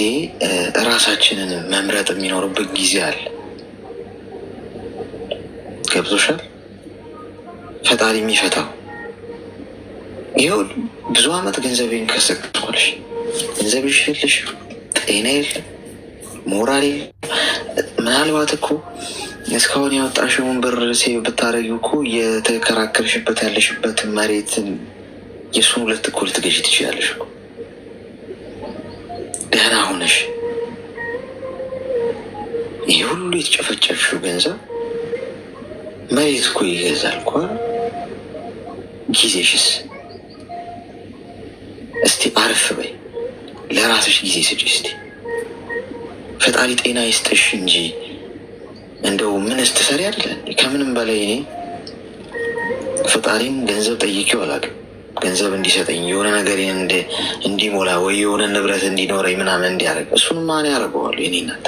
A: እራሳችንን መምረጥ የሚኖርበት ጊዜ አለ። ገብቶሻል? ፈጣሪ የሚፈታው ይኸው ብዙ አመት ገንዘቤን ከሰቅቷልሽ፣ ገንዘብሽ የለሽ፣ ጤና የለም፣ ሞራል የለም። ምናልባት እኮ እስካሁን ያወጣሽውን ብር ሴቭ ብታደርጊው እኮ የተከራከርሽበት ያለሽበትን መሬትን የእሱን 2 እኮ ልትገዢ ትችላለሽ እኮ ደህና ሆነሽ። ይህ ሁሉ የተጨፈጨፍሽው ገንዘብ መሬት እኮ ይገዛል እኮ። ጊዜሽስ እስቲ አረፍ በይ፣ ለራስሽ ጊዜ ስጪ እስቲ። ፈጣሪ ጤና ይስጥሽ እንጂ እንደው ምንስ ትሰሪ አይደለ? ከምንም በላይ እኔ ፈጣሪን ገንዘብ ጠይቄው አላውቅም። ገንዘብ እንዲሰጠኝ የሆነ ነገር እንዲሞላ ወይ የሆነ ንብረት እንዲኖረኝ ምናምን እንዲያደርግ፣ እሱን ማን ያደርገዋል? የኔ እናት፣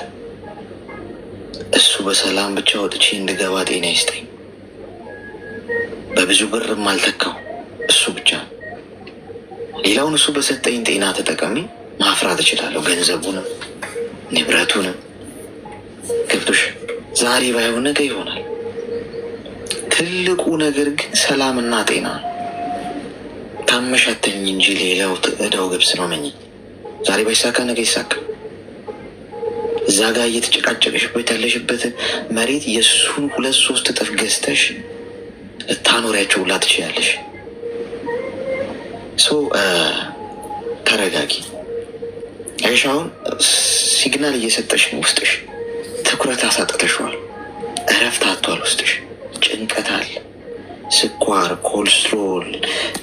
A: እሱ በሰላም ብቻ ወጥቼ እንድገባ ጤና ይስጠኝ። በብዙ ብርም አልተካው፣ እሱ ብቻ። ሌላውን እሱ በሰጠኝ ጤና ተጠቀሚ ማፍራት እችላለሁ፣ ገንዘቡንም ንብረቱንም። ገብቶሽ? ዛሬ ባይሆን ነገ ይሆናል። ትልቁ ነገር ግን ሰላምና ጤና ነው። ታመሻተኝ እንጂ ሌላው እዳው ገብስ ነው። መኝ ዛሬ ባይሳካ ነገ ይሳካ። እዛ ጋር እየተጨቃጨቀሽበት ያለሽበትን መሬት የእሱን 2-3 እጥፍ ገዝተሽ ልታኖሪያቸው ሁላ ትችላለሽ። ተረጋጊ። አይሽ አሁን ሲግናል እየሰጠሽ ነው ውስጥሽ። ትኩረት አሳጥተሽዋል። እረፍት አጥቷል ውስጥሽ። ጭንቀት አለ። ስኳር፣ ኮሌስትሮል፣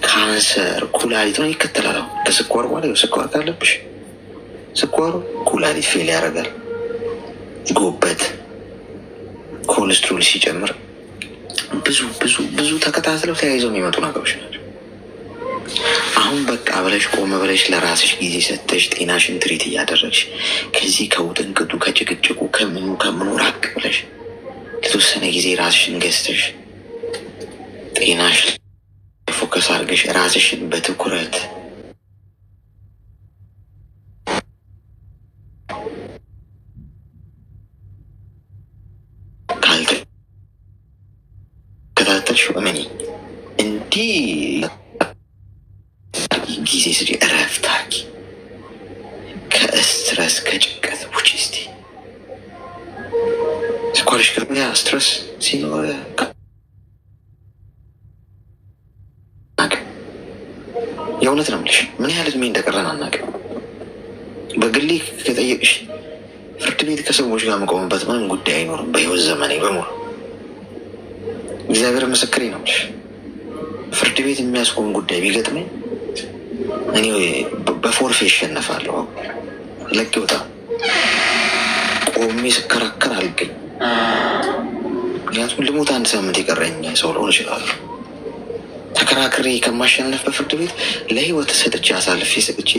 A: ካንሰር፣ ኩላሊት ነው ይከተላል። አሁን ከስኳር በኋላ ስኳር ካለብሽ ስኳሩ ኩላሊት ፌል ያደርጋል። ጉበት፣ ኮሌስትሮል ሲጨምር ብዙ ብዙ ብዙ ተከታትለው ተያይዘው የሚመጡ ነገሮች ናቸው። አሁን በቃ ብለሽ ቆመ ብለሽ ለራስሽ ጊዜ ሰጥተሽ ጤናሽን ትሪት እያደረግሽ ከዚህ ከውጥንቅጡ ከጭቅጭቁ ከምኑ ራቅ ብለሽ ለተወሰነ ጊዜ ራስሽን ገዝተሽ ጤናሽ ፎከስ አድርገሽ ራስሽን በትኩረት ካልተከታተልሽ እመኒ እንዲህ ጊዜ ስጪ፣ እረፍት አድርጊ። ከስትረስ ከጭንቀት ስኳርሽ ከሚያ ስትረስ ሲኖር የእውነት ነው የምልሽ ምን ያህል እድሜ እንደቀረን አናውቅም። በግሌ ከጠየቅሽ ፍርድ ቤት ከሰዎች ጋር መቆምበት ምንም ጉዳይ አይኖርም በህይወት ዘመኔ በሙሉ። እግዚአብሔር ምስክሬ ነው የምልሽ ፍርድ ቤት የሚያስቆም ጉዳይ ቢገጥመኝ እኔ በፎርፌ ይሸነፋለሁ። ለቅ ይወጣ ቆሜ ስከራከር አልገኝ። ምክንያቱም ልሞት አንድ ሳምንት የቀረኝ ሰው ልሆን እችላለሁ። ተከራክሬ ከማሸነፍ በፍርድ ቤት ለህይወት ሰጥቼ አሳልፌ ሰጥቼ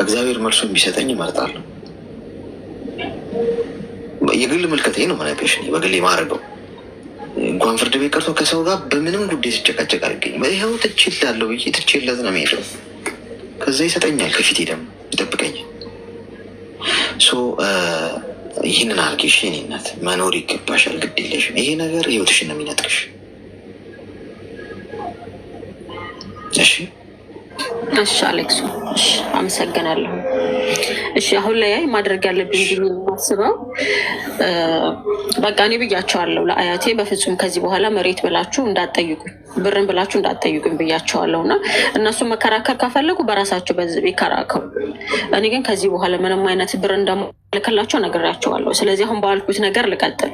A: እግዚአብሔር መልሱን ቢሰጠኝ እመርጣለሁ። የግል ምልከቴ ነው መናገሽ በግሌ ማድረገው እንኳን ፍርድ ቤት ቀርቶ ከሰው ጋር በምንም ጉዳይ ስጨቃጨቅ አልገኝም። ይኸው ትችላለሁ ብዬ ትችለት ነው የሚሄደው። ከዛ ይሰጠኛል፣ ከፊቴ ደግሞ ይጠብቀኛል። ይህንን አርጌሽ የኔ እናት መኖር ይገባሻል፣ ግድ የለሽም። ይሄ ነገር ህይወትሽን ነው የሚነጥቅሽ። እሺ
H: እሺ አሌክሱ፣ እሺ አመሰግናለሁ። እሺ አሁን ላይ ማድረግ ያለብኝ ብዬ የማስበው በቃ እኔ ብያቸዋለሁ ለአያቴ በፍጹም ከዚህ በኋላ መሬት ብላችሁ እንዳትጠይቁኝ፣ ብርን ብላችሁ እንዳትጠይቁኝ ብያቸዋለሁ። እና እነሱ መከራከር ካፈለጉ በራሳቸው በዚህ ይከራከሩ። እኔ ግን ከዚህ በኋላ ምንም አይነት ብር እንደማልክላቸው ነግሬያቸዋለሁ። ስለዚህ አሁን ባልኩት ነገር ልቀጥል።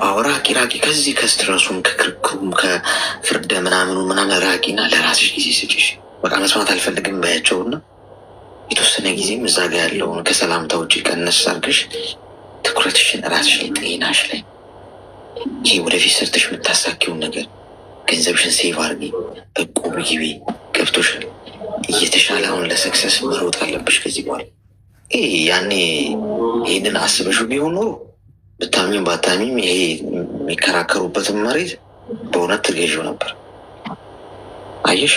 A: አዎ ራቂ ከዚህ ከስትረሱም ከክርክሩም ከፍርደ ምናምን ራቂና ለራስሽ ጊዜ ስጭሽ። በቃ መስማት አልፈልግም ባያቸውና የተወሰነ ጊዜም እዛ ጋ ያለውን ከሰላምታ ውጭ ቀነስ አድርገሽ ትኩረትሽን ራስሽ ላይ፣ ጤናሽ ላይ፣ ይሄ ወደፊት ሰርተሽ የምታሳኪውን ነገር ገንዘብሽን ሴቭ አድርጊ፣ እቁብ ግቢ። ገብቶሻል? እየተሻለ አሁን ለሰክሰስ መሮጥ አለብሽ ከዚህ በኋላ። ያኔ ይህንን አስበሽ ቢሆን ኖሮ ብታሚም ባታሚም ይሄ የሚከራከሩበትን መሬት በእውነት ትገዢው ነበር። አየሽ፣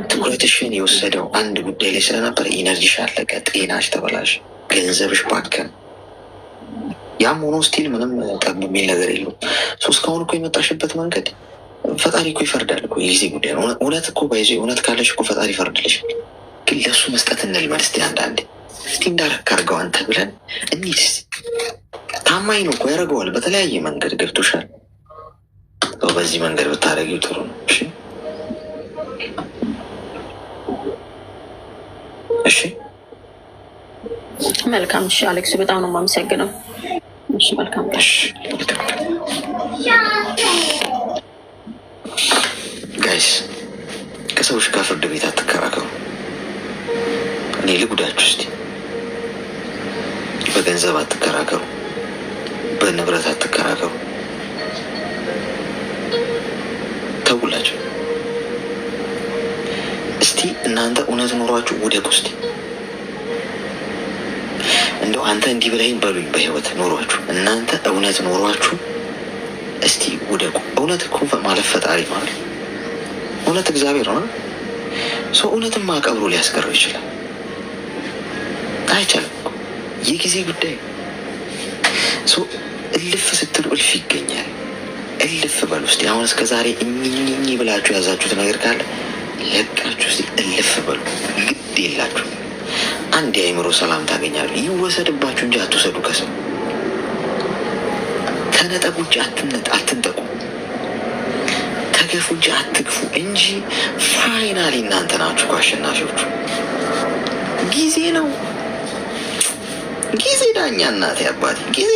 A: ትኩረትሽን የወሰደው አንድ ጉዳይ ላይ ስለነበር ኢነርጂሽ አለቀ፣ ጤናሽ ተበላሽ፣ ገንዘብሽ ባከን። ያም ሆኖ ስቲል ምንም ጠብ የሚል ነገር የለውም። እስካሁን እኮ የመጣሽበት መንገድ ፈጣሪ እኮ ይፈርዳል እኮ፣ የጊዜ ጉዳይ ነው። እውነት እኮ ባይዞ እውነት ካለሽ እኮ ፈጣሪ ይፈርድልሻል። ግን ለእሱ መስጠት እንልመድ እስቲ። አንዳንዴ እስቲ እንዳረክ አድርገው አንተ ብለን እንሂድ። ታማኝ ነው እኮ ያደርገዋል በተለያየ መንገድ። ገብቶሻል? በዚህ መንገድ ብታደርጊው ጥሩ ነው። እሺ
H: መልካም። እሺ አሌክስ በጣም ነው የማመሰግነው። እሺ መልካም።
A: ጋይስ ከሰዎች ጋር ፍርድ ቤት አትከራከሩ። እኔ ልጉዳችሁ እስቲ። በገንዘብ አትከራከሩ፣ በንብረት አትከራከሩ። ተውላችሁ እስቲ። እናንተ እውነት ኖሯችሁ ውደቁ እስቲ። እንደው አንተ እንዲህ ብለኸኝ በሉኝ። በህይወት ኖሯችሁ እናንተ እውነት ኖሯችሁ እስቲ ውደቁ። እውነት እኮ ማለት ፈጣሪ ማለት እውነት እግዚአብሔር ነው። ሰው እውነትን ማቀብሮ ሊያስቀረው ይችላል። አይቻልም። የጊዜ ጉዳይ። እልፍ ስትሉ እልፍ ይገኛል። እልፍ በሉ እስቲ። አሁን እስከ ዛሬ እኝኝኝ ብላችሁ ያዛችሁት ነገር ካለ ለቃችሁ እስቲ እልፍ በሉ። ግድ የላችሁ። አንድ የአእምሮ ሰላም ታገኛሉ። ይወሰድባችሁ እንጂ አትውሰዱ ከሰው። ተነጠቁ እንጂ አትንጠቁ። ተገፉ እንጂ አትግፉ እንጂ ፋይናሊ እናንተ ናችሁ አሸናፊዎቹ። ጊዜ ነው። ጊዜ ዳኛ። እናቴ አባቴ ጊዜ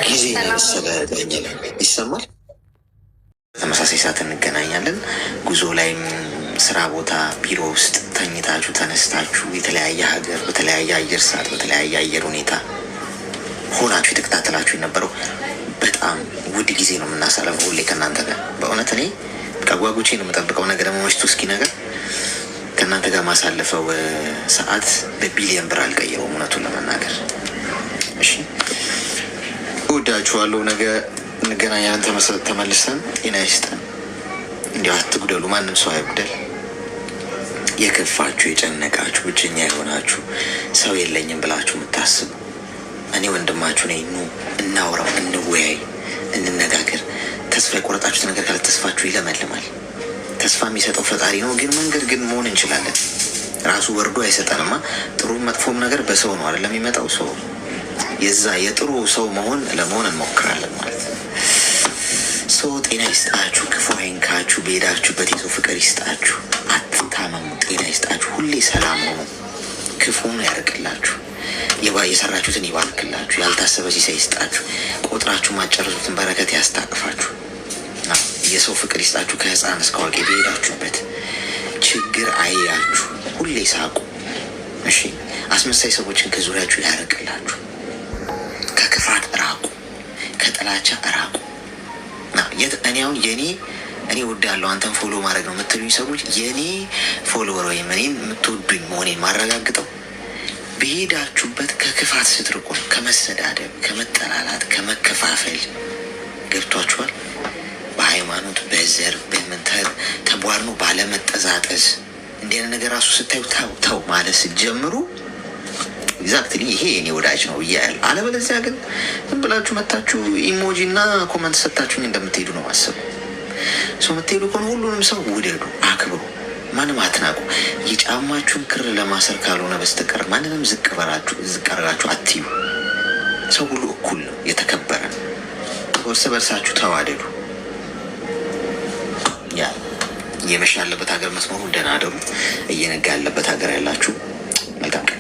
A: ጊዜ መሰለ ዳኛ ይሰማል። በተመሳሳይ ሰዓት እንገናኛለን። ጉዞ ላይም ስራ ቦታ፣ ቢሮ ውስጥ ተኝታችሁ ተነስታችሁ የተለያየ ሀገር በተለያየ አየር ሰዓት በተለያየ አየር ሁኔታ ሆናችሁ የተከታተላችሁ የነበረው በጣም ውድ ጊዜ ነው የምናሳለፈው ሁሌ ከእናንተ ጋር። በእውነት እኔ ከጓጉቼ ነው የምጠብቀው ነገር መመሽቱ እስኪ ነገር ከእናንተ ጋር ማሳለፈው ሰዓት በቢሊየን ብር አልቀይረውም እውነቱን ለመናገር። እሺ እወዳችኋለሁ። ነገ እንገናኛለን ተመልሰን። ጤና ይስጠን። እንዲያው አትጉደሉ፣ ማንም ሰው አይጉደል። የከፋችሁ የጨነቃችሁ ብቸኛ የሆናችሁ ሰው የለኝም ብላችሁ የምታስቡ እኔ ወንድማችሁ ነኝ። ኑ እናውራው፣ እንወያይ፣ እንነጋገር። ተስፋ የቆረጣችሁት ነገር ካለ ተስፋችሁ ይለመልማል። ተስፋ የሚሰጠው ፈጣሪ ነው። ግን መንገድ ግን መሆን እንችላለን። ራሱ ወርዶ አይሰጠንማ። ጥሩ መጥፎም ነገር በሰው ነው አይደለም የሚመጣው። ሰው የዛ የጥሩ ሰው ለመሆን እንሞክራለን ማለት ነው። ሰው ጤና ይስጣችሁ፣ ክፉ አይንካችሁ፣ በሄዳችሁበት የሰው ፍቅር ይስጣችሁ፣ አትታመሙ፣ ጤና ይስጣችሁ፣ ሁሌ ሰላም ሆኑ፣ ክፉን ያርቅላችሁ፣ የሰራችሁትን ይባርክላችሁ፣ ያልታሰበ ሲሳይ ይስጣችሁ፣ ቆጥራችሁ ማጨረሱትን በረከት ያስታቅፋችሁ፣ የሰው ፍቅር ይስጣችሁ። ከህፃን እስከ አዋቂ በሄዳችሁበት ችግር አይያችሁ፣ ሁሌ ሳቁ። እሺ፣ አስመሳይ ሰዎችን ከዙሪያችሁ ያርቅላችሁ፣ ከክፋት ራቁ፣ ከጥላቻ ራቁ። እኔ ወዳለሁ አንተን ፎሎ ማድረግ ነው የምትሉኝ ሰዎች የኔ ፎሎወር ወይም እኔን የምትወዱኝ መሆኔን ማረጋግጠው በሄዳችሁበት ከክፋት ስትርቁ፣ ከመሰዳደብ፣ ከመጠላላት፣ ከመከፋፈል ገብቷችኋል። በሃይማኖት በዘር ተቧድኖ ባለመጠዛጠዝ እንዲህ አይነት ነገር ራሱ ስታዩ ተው ማለት ስትጀምሩ ኤግዛክትሊ ይሄ የኔ ወዳጅ ነው እያያል። አለበለዚያ ግን ዝም ብላችሁ መታችሁ ኢሞጂ እና ኮመንት ሰታችሁኝ እንደምትሄዱ ነው ማሰቡ። ሰው የምትሄዱ ከሆነ ሁሉንም ሰው ውደዱ፣ አክብሩ፣ ማንም አትናቁ። የጫማችሁን ክር ለማሰር ካልሆነ በስተቀር ማንንም ዝቅ አርጋችሁ አትዩ። ሰው ሁሉ እኩል ነው፣ የተከበረ ነው። እርስ በርሳችሁ ተዋደዱ። እየመሻ ያለበት ሀገር መስመሩ ደህና አደሩ። እየነጋ ያለበት ሀገር ያላችሁ መልካም ቀን